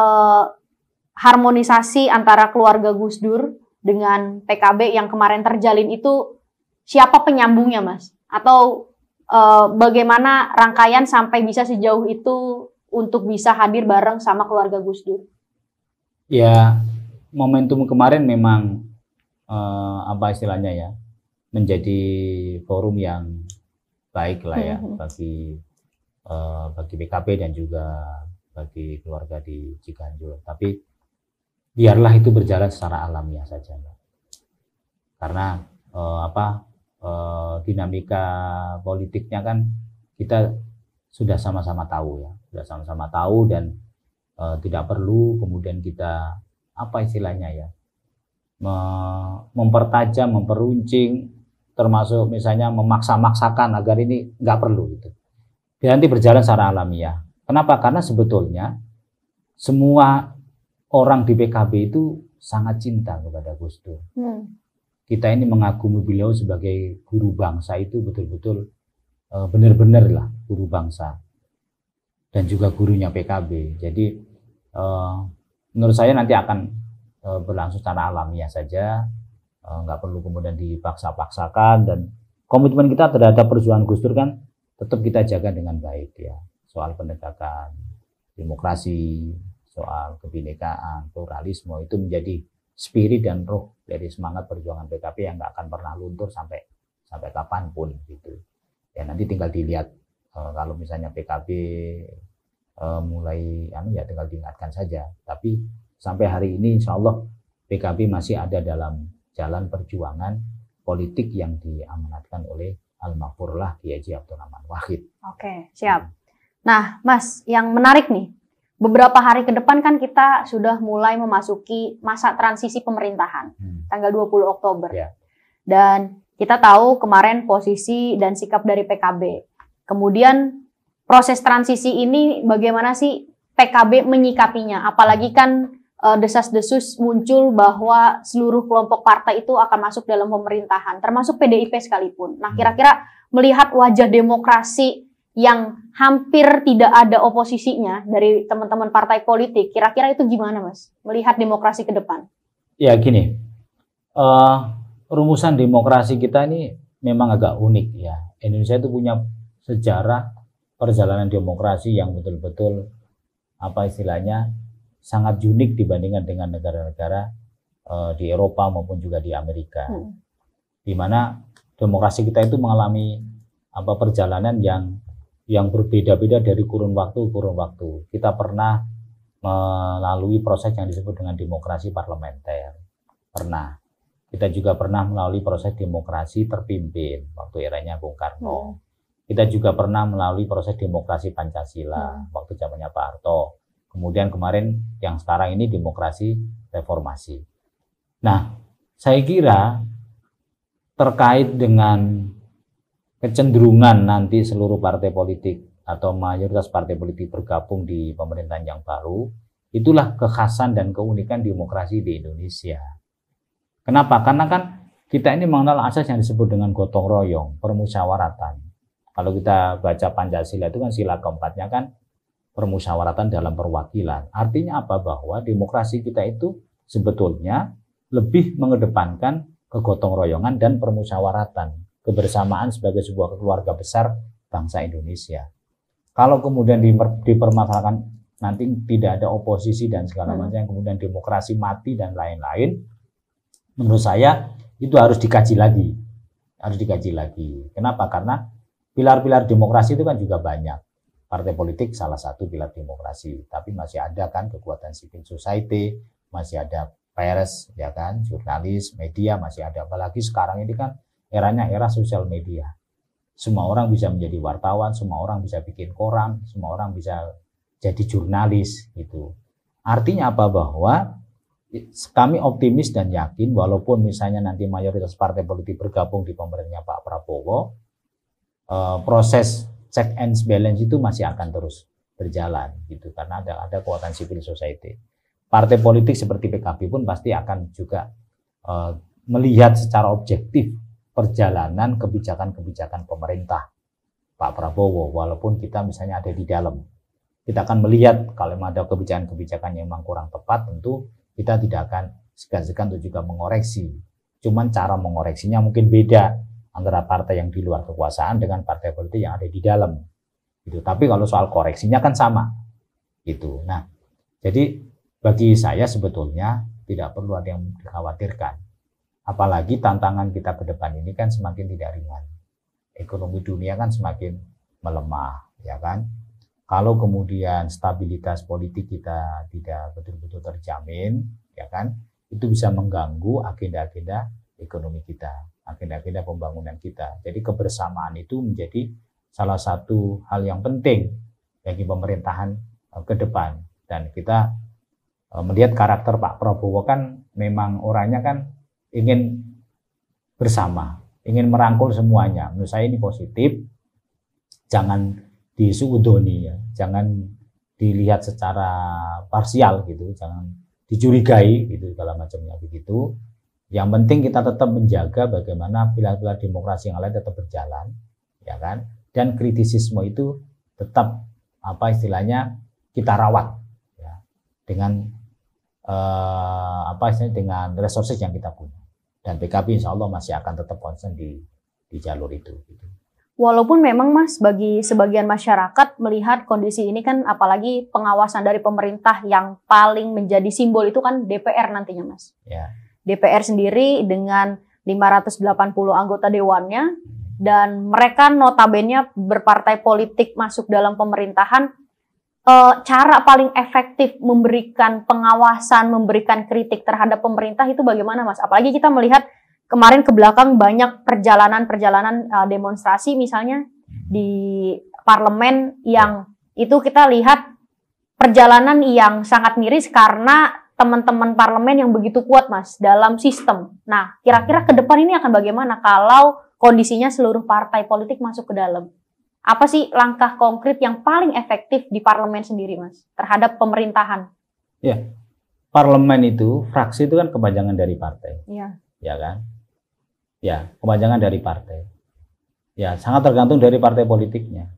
harmonisasi antara keluarga Gus Dur dengan PKB yang kemarin terjalin itu, siapa penyambungnya Mas? Atau bagaimana rangkaian sampai bisa sejauh itu untuk bisa hadir bareng sama keluarga Gus Dur? Ya, momentum kemarin memang menjadi forum yang baik lah bagi PKB dan juga bagi keluarga di Ciganjur. Tapi biarlah itu berjalan secara alamiah saja, Mbak. Karena dinamika politiknya kan kita sudah sama-sama tahu dan tidak perlu kemudian kita mempertajam, memperuncing termasuk misalnya memaksa-maksakan agar ini nggak perlu gitu. Biar nanti berjalan secara alamiah. Kenapa? Karena sebetulnya semua orang di PKB itu sangat cinta kepada Gus Dur. Kita ini mengagumi beliau sebagai guru bangsa itu betul-betul benar-benar lah guru bangsa dan juga gurunya PKB. Jadi menurut saya nanti akan berlangsung secara alamiah saja, nggak perlu kemudian dipaksa-paksakan, dan komitmen kita terhadap perjuangan Gus Dur kan tetap kita jaga dengan baik ya. Soal penegakan demokrasi, soal kebinekaan, pluralisme itu menjadi spirit dan roh dari semangat perjuangan PKB yang nggak akan pernah luntur sampai kapanpun gitu. Ya nanti tinggal dilihat kalau misalnya PKB mulai ya tinggal diingatkan saja. Tapi sampai hari ini insya Allah PKB masih ada dalam jalan perjuangan politik yang diamanatkan oleh Al-Maghfurlah Kiai Haji Abdul Rahman Wahid. Oke, siap. Nah, Mas, yang menarik nih, beberapa hari ke depan kan kita sudah mulai memasuki masa transisi pemerintahan, tanggal 20 Oktober. Ya. Dan kita tahu kemarin posisi dan sikap dari PKB. Kemudian proses transisi ini bagaimana sih PKB menyikapinya? Apalagi kan desas-desus muncul bahwa seluruh kelompok partai itu akan masuk dalam pemerintahan, termasuk PDIP sekalipun. Nah, kira-kira melihat wajah demokrasi yang hampir tidak ada oposisinya dari teman-teman partai politik, kira-kira itu gimana, Mas? Melihat demokrasi ke depan? Ya gini, rumusan demokrasi kita ini memang agak unik ya. Indonesia itu punya sejarah perjalanan demokrasi yang betul-betul apa istilahnya sangat unik dibandingkan dengan negara-negara di Eropa maupun juga di Amerika, di mana demokrasi kita itu mengalami perjalanan yang berbeda-beda dari kurun waktu ke kurun waktu. Kita pernah melalui proses yang disebut dengan demokrasi parlementer, pernah. Kita juga pernah melalui proses demokrasi terpimpin waktu eranya Bung Karno. Kita juga pernah melalui proses demokrasi Pancasila waktu zamannya Pak Harto. Kemudian kemarin yang sekarang ini demokrasi reformasi. Nah, saya kira terkait dengan kecenderungan nanti seluruh partai politik atau mayoritas partai politik bergabung di pemerintahan yang baru, itulah kekhasan dan keunikan demokrasi di Indonesia. Kenapa? Karena kan kita ini mengenal asas yang disebut dengan gotong royong, permusyawaratan. Kalau kita baca Pancasila itu kan sila keempatnya kan permusyawaratan dalam perwakilan. Artinya apa? Bahwa demokrasi kita itu sebetulnya lebih mengedepankan kegotong royongan dan permusyawaratan, kebersamaan sebagai sebuah keluarga besar bangsa Indonesia. Kalau kemudian dipermasalahkan nanti tidak ada oposisi dan segala macam, kemudian demokrasi mati dan lain-lain, menurut saya itu harus dikaji lagi. Harus dikaji lagi. Kenapa? Karena pilar-pilar demokrasi itu kan juga banyak. Partai politik salah satu pilar demokrasi, tapi masih ada kan kekuatan civil society, masih ada pers, ya kan, jurnalis, media masih ada. Apalagi sekarang ini kan eranya era sosial media. Semua orang bisa menjadi wartawan, semua orang bisa bikin koran, semua orang bisa jadi jurnalis gitu. Artinya apa? Bahwa kami optimis dan yakin walaupun misalnya nanti mayoritas partai politik bergabung di pemerintahnya Pak Prabowo, proses check and balance itu masih akan terus berjalan gitu, karena ada kekuatan civil society. Partai politik seperti PKB pun pasti akan juga melihat secara objektif perjalanan kebijakan-kebijakan pemerintah Pak Prabowo, walaupun kita misalnya ada di dalam. Kita akan melihat kalau ada kebijakan-kebijakan yang memang kurang tepat, tentu kita tidak akan segan-segan untuk juga mengoreksi. Cuman cara mengoreksinya mungkin beda antara partai yang di luar kekuasaan dengan partai politik yang ada di dalam. Gitu. Tapi kalau soal koreksinya kan sama. Gitu. Nah, jadi bagi saya sebetulnya tidak perlu ada yang dikhawatirkan. Apalagi tantangan kita ke depan ini kan semakin tidak ringan. Ekonomi dunia kan semakin melemah, ya kan? Kalau kemudian stabilitas politik kita tidak betul-betul terjamin, ya kan? Itu bisa mengganggu agenda-agenda ekonomi kita, agenda-agenda pembangunan kita. Jadi kebersamaan itu menjadi salah satu hal yang penting bagi pemerintahan ke depan. Dan kita melihat karakter Pak Prabowo kan memang orangnya kan ingin bersama, ingin merangkul semuanya. Menurut saya ini positif, jangan disuudoni ya, jangan dilihat secara parsial gitu, jangan dicurigai gitu segala macamnya begitu. Yang penting kita tetap menjaga bagaimana pilar-pilar demokrasi yang lain tetap berjalan, ya kan? Dan kritisisme itu tetap apa istilahnya kita rawat ya, dengan dengan resources yang kita punya. Dan PKB insya Allah masih akan tetap konsen di jalur itu. Gitu. Walaupun memang Mas bagi sebagian masyarakat melihat kondisi ini kan apalagi pengawasan dari pemerintah yang paling menjadi simbol itu kan DPR nantinya Mas. Ya. DPR sendiri dengan 580 anggota dewannya dan mereka notabene berpartai politik masuk dalam pemerintahan. Cara paling efektif memberikan pengawasan, memberikan kritik terhadap pemerintah itu bagaimana Mas? Apalagi kita melihat kemarin ke belakang banyak perjalanan demonstrasi misalnya di parlemen yang itu kita lihat perjalanan yang sangat miris karena teman-teman parlemen yang begitu kuat Mas dalam sistem. Nah, kira-kira ke depan ini akan bagaimana kalau kondisinya seluruh partai politik masuk ke dalam? Apa sih langkah konkret yang paling efektif di parlemen sendiri, Mas, terhadap pemerintahan? Ya, parlemen itu, fraksi itu kan kepanjangan dari partai. Iya. Ya kan? Ya, kepanjangan dari partai. Ya, sangat tergantung dari partai politiknya.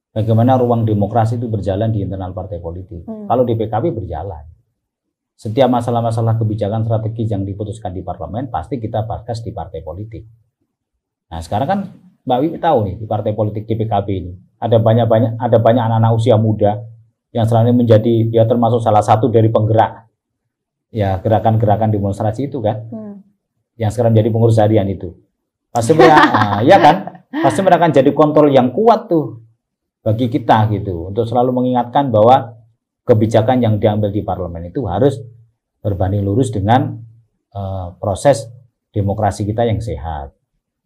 Bagaimana ruang demokrasi itu berjalan di internal partai politik. Kalau di PKB berjalan. Setiap masalah-masalah kebijakan strategis yang diputuskan di parlemen, pasti kita bahas di partai politik. Nah, sekarang kan Mbak Wiwi tahu nih di partai politik di PKB ini ada banyak anak-anak usia muda yang selama ini menjadi ya termasuk salah satu dari penggerak ya gerakan-gerakan demonstrasi itu kan yang sekarang jadi pengurus harian itu pasti mereka ya kan pasti mereka akan jadi kontrol yang kuat tuh bagi kita gitu untuk selalu mengingatkan bahwa kebijakan yang diambil di parlemen itu harus berbanding lurus dengan proses demokrasi kita yang sehat.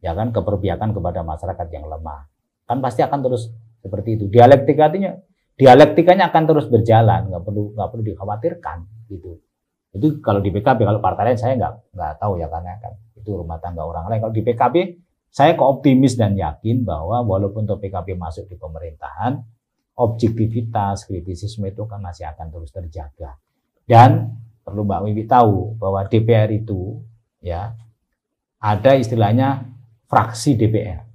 Ya kan keperpihakan kepada masyarakat yang lemah kan pasti akan terus seperti itu dialektikanya akan terus berjalan nggak perlu dikhawatirkan gitu itu kalau di PKB. Kalau partai lain saya nggak tahu ya karena kan itu rumah tangga orang lain. Kalau di PKB saya kok optimis dan yakin bahwa walaupun PKB masuk di pemerintahan objektivitas kritisisme itu kan masih akan terus terjaga. Dan perlu Mbak Wiwi tahu bahwa DPR itu ya ada istilahnya fraksi DPR.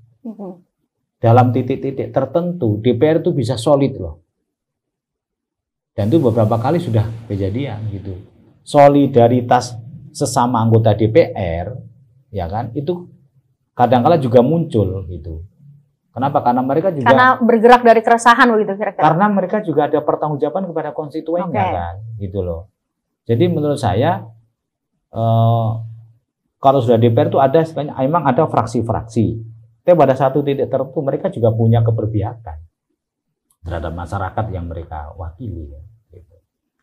Dalam titik-titik tertentu DPR itu bisa solid loh. Dan itu beberapa kali sudah kejadian gitu. Solidaritas sesama anggota DPR ya kan itu kadang-kala juga muncul gitu. Kenapa? Karena mereka juga bergerak dari keresahan begitu kira-kira. Karena mereka juga ada pertanggungjawaban kepada konstituennya kan gitu loh. Jadi menurut saya kalau sudah DPR itu ada memang ada fraksi-fraksi. Tapi pada satu titik tertentu mereka juga punya keberpihakan terhadap masyarakat yang mereka wakili. Gitu.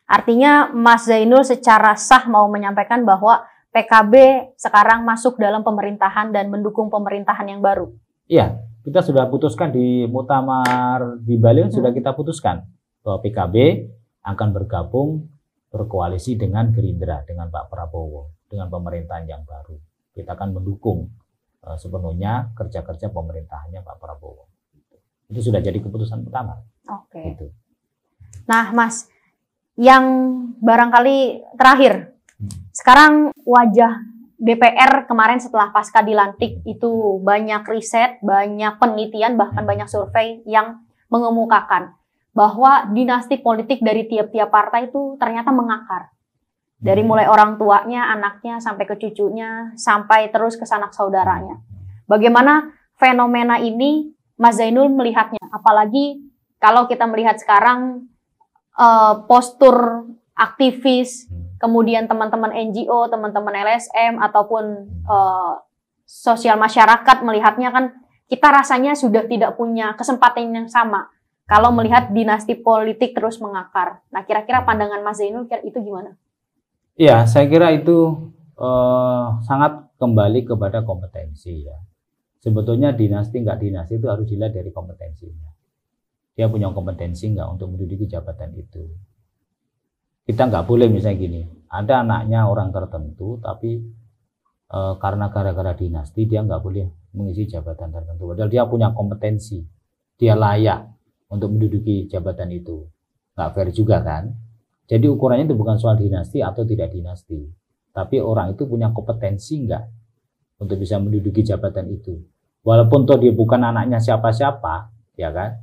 Artinya Mas Zainul secara sah mau menyampaikan bahwa PKB sekarang masuk dalam pemerintahan dan mendukung pemerintahan yang baru. Iya, kita sudah putuskan di Muktamar di Bali sudah kita putuskan bahwa PKB akan bergabung berkoalisi dengan Gerindra, dengan Pak Prabowo, dengan pemerintahan yang baru. Kita akan mendukung sepenuhnya kerja-kerja pemerintahannya Pak Prabowo. Itu sudah jadi keputusan pertama. Oke. Gitu. Nah, Mas, yang barangkali terakhir, sekarang wajah DPR kemarin setelah pasca dilantik itu banyak riset, banyak penelitian, bahkan banyak survei yang mengemukakan bahwa dinasti politik dari tiap-tiap partai itu ternyata mengakar. Dari mulai orang tuanya, anaknya, sampai ke cucunya, sampai terus ke sanak saudaranya. Bagaimana fenomena ini Mas Zainul melihatnya? Apalagi kalau kita melihat sekarang postur aktivis, kemudian teman-teman NGO, teman-teman LSM, ataupun sosial masyarakat melihatnya kan kita rasanya sudah tidak punya kesempatan yang sama kalau melihat dinasti politik terus mengakar. Nah, kira-kira pandangan Mas Zainul itu gimana? Iya, saya kira itu sangat kembali kepada kompetensi ya. Sebetulnya dinasti nggak dinasti itu harus dilihat dari kompetensinya. Dia punya kompetensi nggak untuk menduduki jabatan itu. Kita nggak boleh misalnya gini, ada anaknya orang tertentu tapi karena gara-gara dinasti dia nggak boleh mengisi jabatan tertentu. Padahal dia punya kompetensi, dia layak untuk menduduki jabatan itu. Nggak fair juga kan? Jadi ukurannya itu bukan soal dinasti atau tidak dinasti, tapi orang itu punya kompetensi nggak untuk bisa menduduki jabatan itu. Walaupun toh dia bukan anaknya siapa-siapa, ya kan?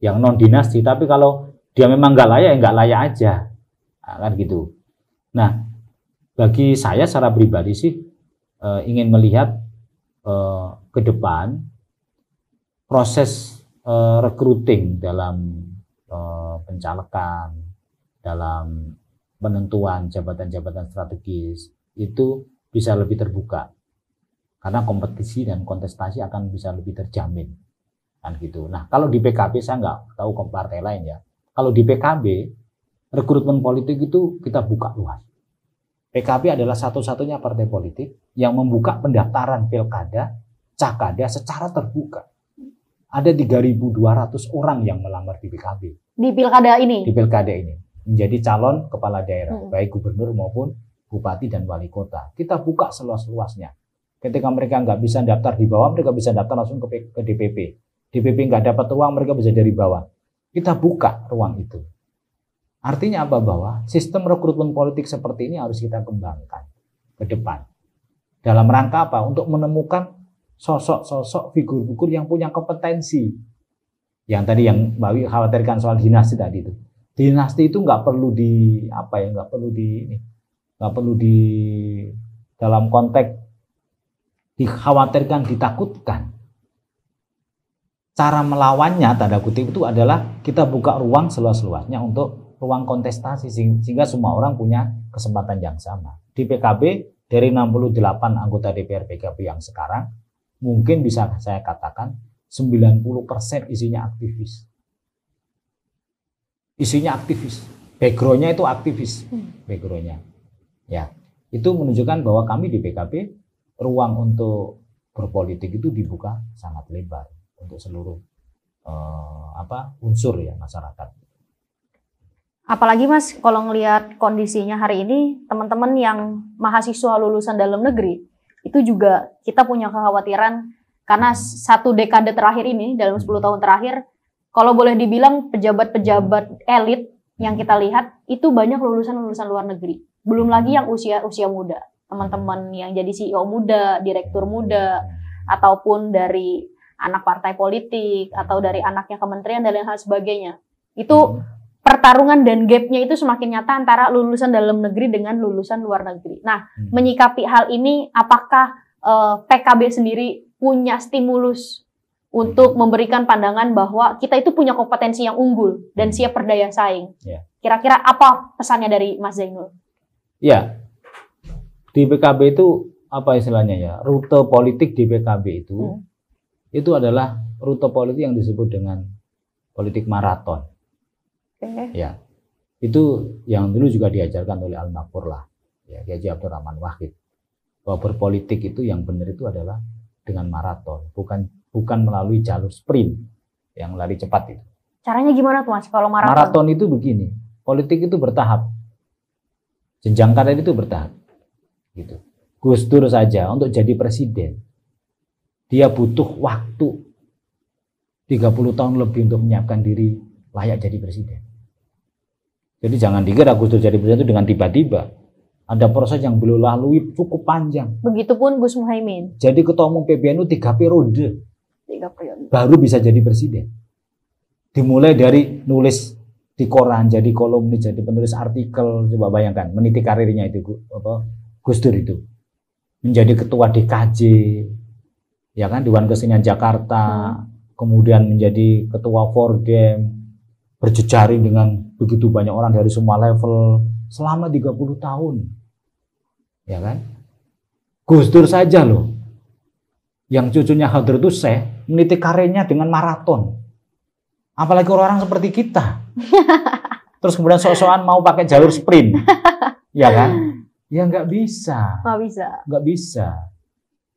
Yang non dinasti, tapi kalau dia memang nggak layak, ya nggak layak aja, nah, kan gitu. Nah, bagi saya secara pribadi sih ingin melihat ke depan proses recruiting dalam pencalekan, dalam penentuan jabatan-jabatan strategis itu bisa lebih terbuka, karena kompetisi dan kontestasi akan bisa lebih terjamin, kan gitu. Nah, kalau di PKB saya nggak tahu ke partai lain ya. Kalau di PKB rekrutmen politik itu kita buka luas. PKB adalah satu-satunya partai politik yang membuka pendaftaran pilkada, cakada secara terbuka. Ada 3.200 orang yang melamar di PKB. Di pilkada ini? Di pilkada ini. Menjadi calon kepala daerah, baik gubernur maupun bupati dan wali kota. Kita buka seluas-luasnya. Ketika mereka nggak bisa daftar di bawah, mereka bisa daftar langsung ke DPP. DPP nggak dapat ruang, mereka bisa dari bawah. Kita buka ruang itu. Artinya apa? Bahwa sistem rekrutmen politik seperti ini harus kita kembangkan ke depan. Dalam rangka apa? Untuk menemukan sosok-sosok figur-figur yang punya kompetensi. Yang tadi yang Mbak Wi khawatirkan soal dinasti tadi itu. Dinasti itu nggak perlu di dalam konteks dikhawatirkan, ditakutkan. Cara melawannya tanda kutip itu adalah kita buka ruang seluas-luasnya untuk ruang kontestasi sehingga semua orang punya kesempatan yang sama. Di PKB dari 68 anggota DPR PKB yang sekarang mungkin bisa saya katakan 90% isinya aktivis. Isinya aktivis. Background-nya itu aktivis. Background-nya. Ya, itu menunjukkan bahwa kami di PKB ruang untuk berpolitik itu dibuka sangat lebar untuk seluruh unsur ya masyarakat. Apalagi Mas, kalau ngelihat kondisinya hari ini, teman-teman yang mahasiswa lulusan dalam negeri, itu juga kita punya kekhawatiran karena satu dekade terakhir ini, dalam 10 tahun terakhir, kalau boleh dibilang pejabat-pejabat elit yang kita lihat, itu banyak lulusan-lulusan luar negeri. Belum lagi yang usia muda, teman-teman yang jadi CEO muda, direktur muda, ataupun dari anak partai politik, atau dari anaknya kementerian, dan lain hal sebagainya. Itu pertarungan dan gap-nya itu semakin nyata antara lulusan dalam negeri dengan lulusan luar negeri. Nah, menyikapi hal ini, apakah PKB sendiri punya stimulus untuk memberikan pandangan bahwa kita itu punya kompetensi yang unggul dan siap berdaya saing? Kira-kira apa pesannya dari Mas Zainul? Ya, di PKB itu apa istilahnya ya? Rute politik di PKB itu adalah rute politik yang disebut dengan politik maraton. Ya, itu yang dulu juga diajarkan oleh Al-Makfur lah, ya, Kiai Haji Abdurrahman Wahid, bahwa berpolitik itu yang benar itu adalah dengan maraton, bukan melalui jalur sprint yang lari cepat itu. Caranya gimana tuh Mas kalau maraton? Maraton itu begini, politik itu bertahap, jenjang karir itu bertahap, gitu. Gus Dur saja untuk jadi presiden, dia butuh waktu 30 tahun lebih untuk menyiapkan diri layak jadi presiden. Jadi jangan dikira Gus Dur jadi presiden itu dengan tiba-tiba. Ada proses yang beliau lalui cukup panjang. Begitupun Gus Muhaimin. Jadi ketua umum PBNU 3 periode. Baru bisa jadi presiden. Dimulai dari nulis di koran, jadi kolumnis, jadi penulis artikel. Coba bayangkan, meniti karirnya itu Gus Dur itu. Menjadi ketua DKJ, ya kan, Dewan Kesenian Jakarta. Kemudian menjadi ketua Fordem. Berjejaring dengan begitu banyak orang dari semua level selama 30 tahun. Ya kan? Gus Dur saja loh. Yang cucunya Hadratus Syekh meniti karirnya dengan maraton. Apalagi orang-orang seperti kita. Terus kemudian sok-sokan mau pakai jalur sprint. Ya kan? Ya nggak bisa. Nggak bisa.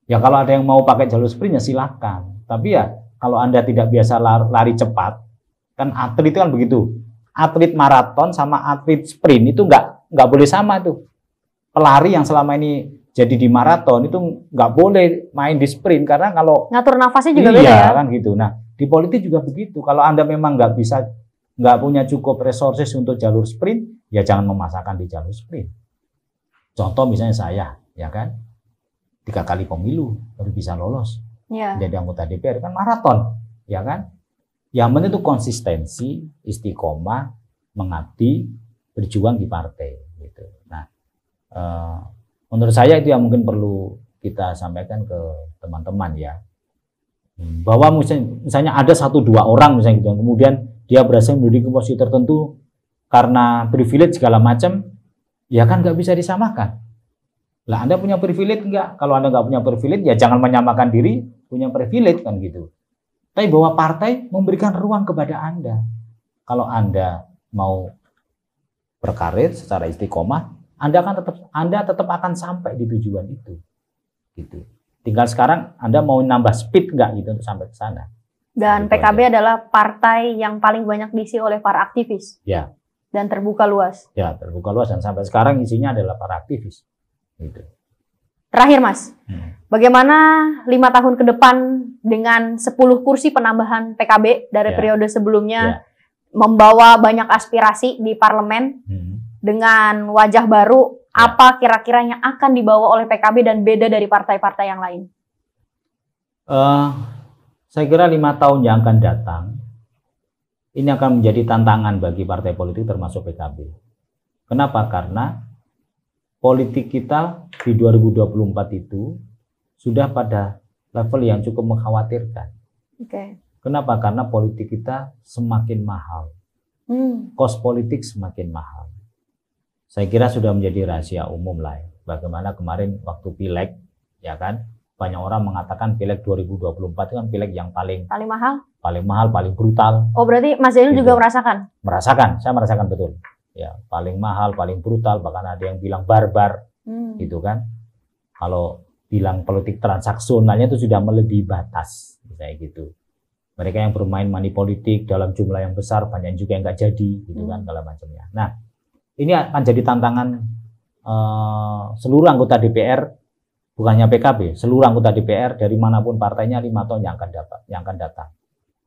Ya kalau ada yang mau pakai jalur sprint ya silakan. Tapi ya kalau Anda tidak biasa lari cepat, kan atlet itu kan begitu, atlet maraton sama atlet sprint itu nggak boleh sama tuh. Pelari yang selama ini jadi di maraton itu nggak boleh main di sprint, karena kalau ngatur nafasnya juga iya, beda ya. kan gitu. Nah, di politik juga begitu. Kalau Anda memang nggak punya cukup resources untuk jalur sprint, ya jangan memaksakan di jalur sprint. Contoh misalnya saya, ya kan, 3 kali pemilu baru bisa lolos Ya. jadi anggota DPR, kan maraton, ya kan. Yang penting itu konsistensi, istiqomah, mengabdi, berjuang di partai, gitu. Nah, menurut saya itu yang mungkin perlu kita sampaikan ke teman-teman ya, bahwa misalnya ada 1-2 orang misalnya gitu, kemudian dia berhasil menduduki posisi tertentu karena privilege segala macam, ya kan nggak bisa disamakan. Lah Anda punya privilege nggak? Kalau Anda nggak punya privilege, ya jangan menyamakan diri punya privilege, kan gitu. Tapi bahwa partai memberikan ruang kepada Anda. Kalau Anda mau berkarir secara istiqomah, Anda tetap akan sampai di tujuan itu. Gitu. Tinggal sekarang Anda mau nambah speed nggak gitu untuk sampai ke sana. Dan Gitu PKB aja. adalah partai yang paling banyak diisi oleh para aktivis. Ya. Dan terbuka luas. Ya, terbuka luas, dan sampai sekarang isinya adalah para aktivis. Gitu. Terakhir Mas, bagaimana 5 tahun ke depan dengan 10 kursi penambahan PKB dari Ya. periode sebelumnya, membawa banyak aspirasi di parlemen dengan wajah baru, apa kira-kira yang akan dibawa oleh PKB dan beda dari partai-partai yang lain? Saya kira 5 tahun yang akan datang ini akan menjadi tantangan bagi partai politik termasuk PKB. Kenapa? Karena politik kita di 2024 itu sudah pada level yang cukup mengkhawatirkan. Oke. Kenapa? Karena politik kita semakin mahal. Kos politik semakin mahal. Saya kira sudah menjadi rahasia umum lah ya. Bagaimana kemarin waktu pileg, ya kan, banyak orang mengatakan pileg 2024 itu kan pileg yang paling mahal, paling brutal. Oh, berarti Mas Zainul juga merasakan? Saya merasakan betul. Ya, paling mahal, paling brutal, bahkan ada yang bilang barbar, gitu kan. Kalau bilang politik transaksionalnya itu sudah melebihi batas, kayak gitu. Mereka yang bermain money politik dalam jumlah yang besar, banyak juga yang nggak jadi, gitu kan, segala macamnya. Nah, ini akan jadi tantangan seluruh anggota DPR, bukannya PKB, seluruh anggota DPR dari manapun partainya 5 tahun yang akan datang.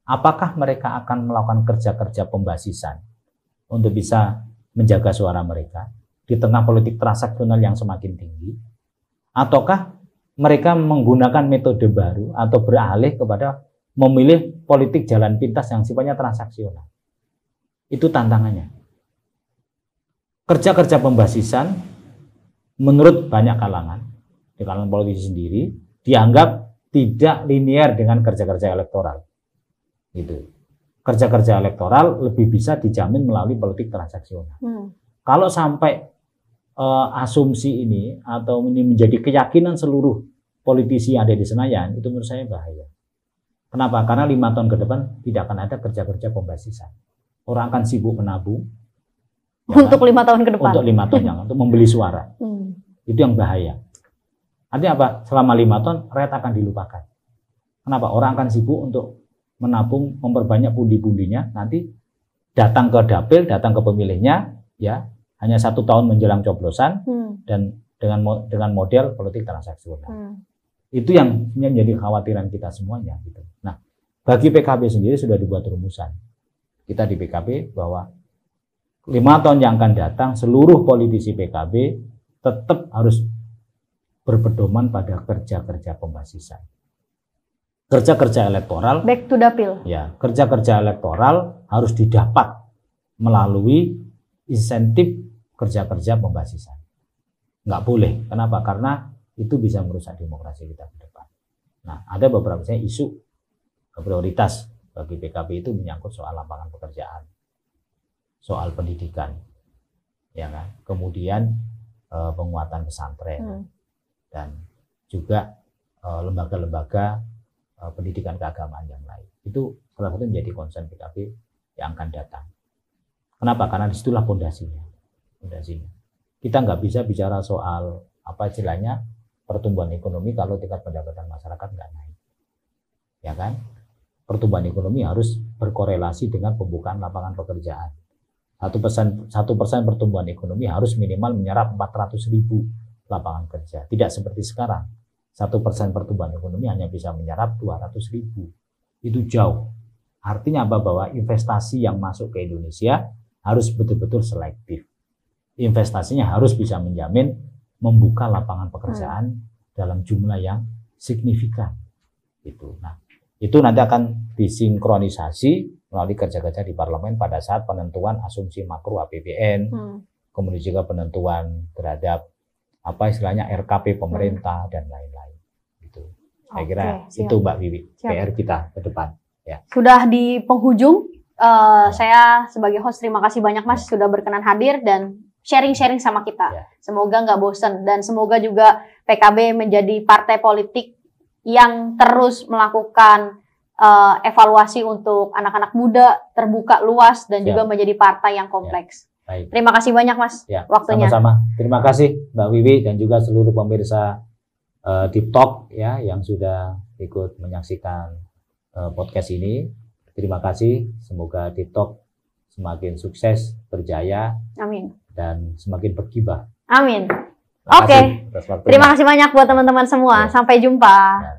Apakah mereka akan melakukan kerja-kerja pembasisan untuk bisa menjaga suara mereka di tengah politik transaksional yang semakin tinggi, ataukah mereka menggunakan metode baru atau beralih kepada memilih politik jalan pintas yang sifatnya transaksional? Itu tantangannya. Kerja-kerja pembasisan menurut banyak kalangan, di kalangan politisi sendiri, dianggap tidak linear dengan kerja-kerja elektoral. Gitu. Kerja-kerja elektoral lebih bisa dijamin melalui politik transaksional. Kalau sampai asumsi ini atau ini menjadi keyakinan seluruh politisi yang ada di Senayan, itu menurut saya bahaya. Kenapa? Karena 5 tahun ke depan tidak akan ada kerja-kerja pembasisan. Orang akan sibuk menabung untuk 5 tahun ke depan. Untuk 5 tahun yang untuk membeli suara. Itu yang bahaya. Artinya apa? Selama 5 tahun rakyat akan dilupakan. Kenapa? Orang akan sibuk untuk menabung, memperbanyak pundi-pundinya, nanti datang ke dapil, datang ke pemilihnya, ya hanya 1 tahun menjelang coblosan, dan dengan model politik transaksional. Itu yang menjadi kekhawatiran kita semuanya. Gitu. Nah, bagi PKB sendiri sudah dibuat rumusan. Kita di PKB bahwa 5 tahun yang akan datang, seluruh politisi PKB tetap harus berpedoman pada kerja-kerja pembasisan. Kerja-kerja elektoral, back to dapil. Ya, kerja-kerja elektoral harus didapat melalui insentif kerja-kerja pembasisan. Nggak boleh. Kenapa? Karena itu bisa merusak demokrasi kita ke depan. Nah, ada beberapa isu prioritas bagi PKB itu menyangkut soal lapangan pekerjaan, soal pendidikan, ya kan? Kemudian penguatan pesantren dan juga lembaga-lembaga pendidikan keagamaan yang lain. Itu salah satu menjadi concern PKB yang akan datang. Kenapa? Karena disitulah fondasinya. Kita nggak bisa bicara soal apa istilahnya pertumbuhan ekonomi kalau tingkat pendapatan masyarakat nggak naik, ya kan? Pertumbuhan ekonomi harus berkorelasi dengan pembukaan lapangan pekerjaan. 1% pertumbuhan ekonomi harus minimal menyerap 400.000 lapangan kerja. Tidak seperti sekarang, 1% pertumbuhan ekonomi hanya bisa menyerap 200.000. Itu jauh. Artinya apa? Bahwa investasi yang masuk ke Indonesia harus betul-betul selektif. Investasinya harus bisa menjamin membuka lapangan pekerjaan dalam jumlah yang signifikan. Nah, itu nanti akan disinkronisasi melalui kerja-kerja di parlemen pada saat penentuan asumsi makro APBN, kemudian juga penentuan terhadap apa istilahnya RKP pemerintah dan lain-lain. Gitu. Saya kira itu Mbak Wiwi, PR kita ke depan. Ya. Sudah di penghujung, saya sebagai host terima kasih banyak Mas sudah berkenan hadir dan sharing-sharing sama kita. Semoga nggak bosen dan semoga juga PKB menjadi partai politik yang terus melakukan evaluasi untuk anak-anak muda, terbuka luas dan juga menjadi partai yang kompleks. Baik. Terima kasih banyak Mas waktunya. Sama-sama. Terima kasih Mbak Wiwi dan juga seluruh pemirsa Deep Talk ya yang sudah ikut menyaksikan podcast ini. Terima kasih. Semoga Deep Talk semakin sukses, berjaya. Amin. Dan semakin berkibar. Amin. Oke. Terima kasih banyak buat teman-teman semua. Sampai jumpa.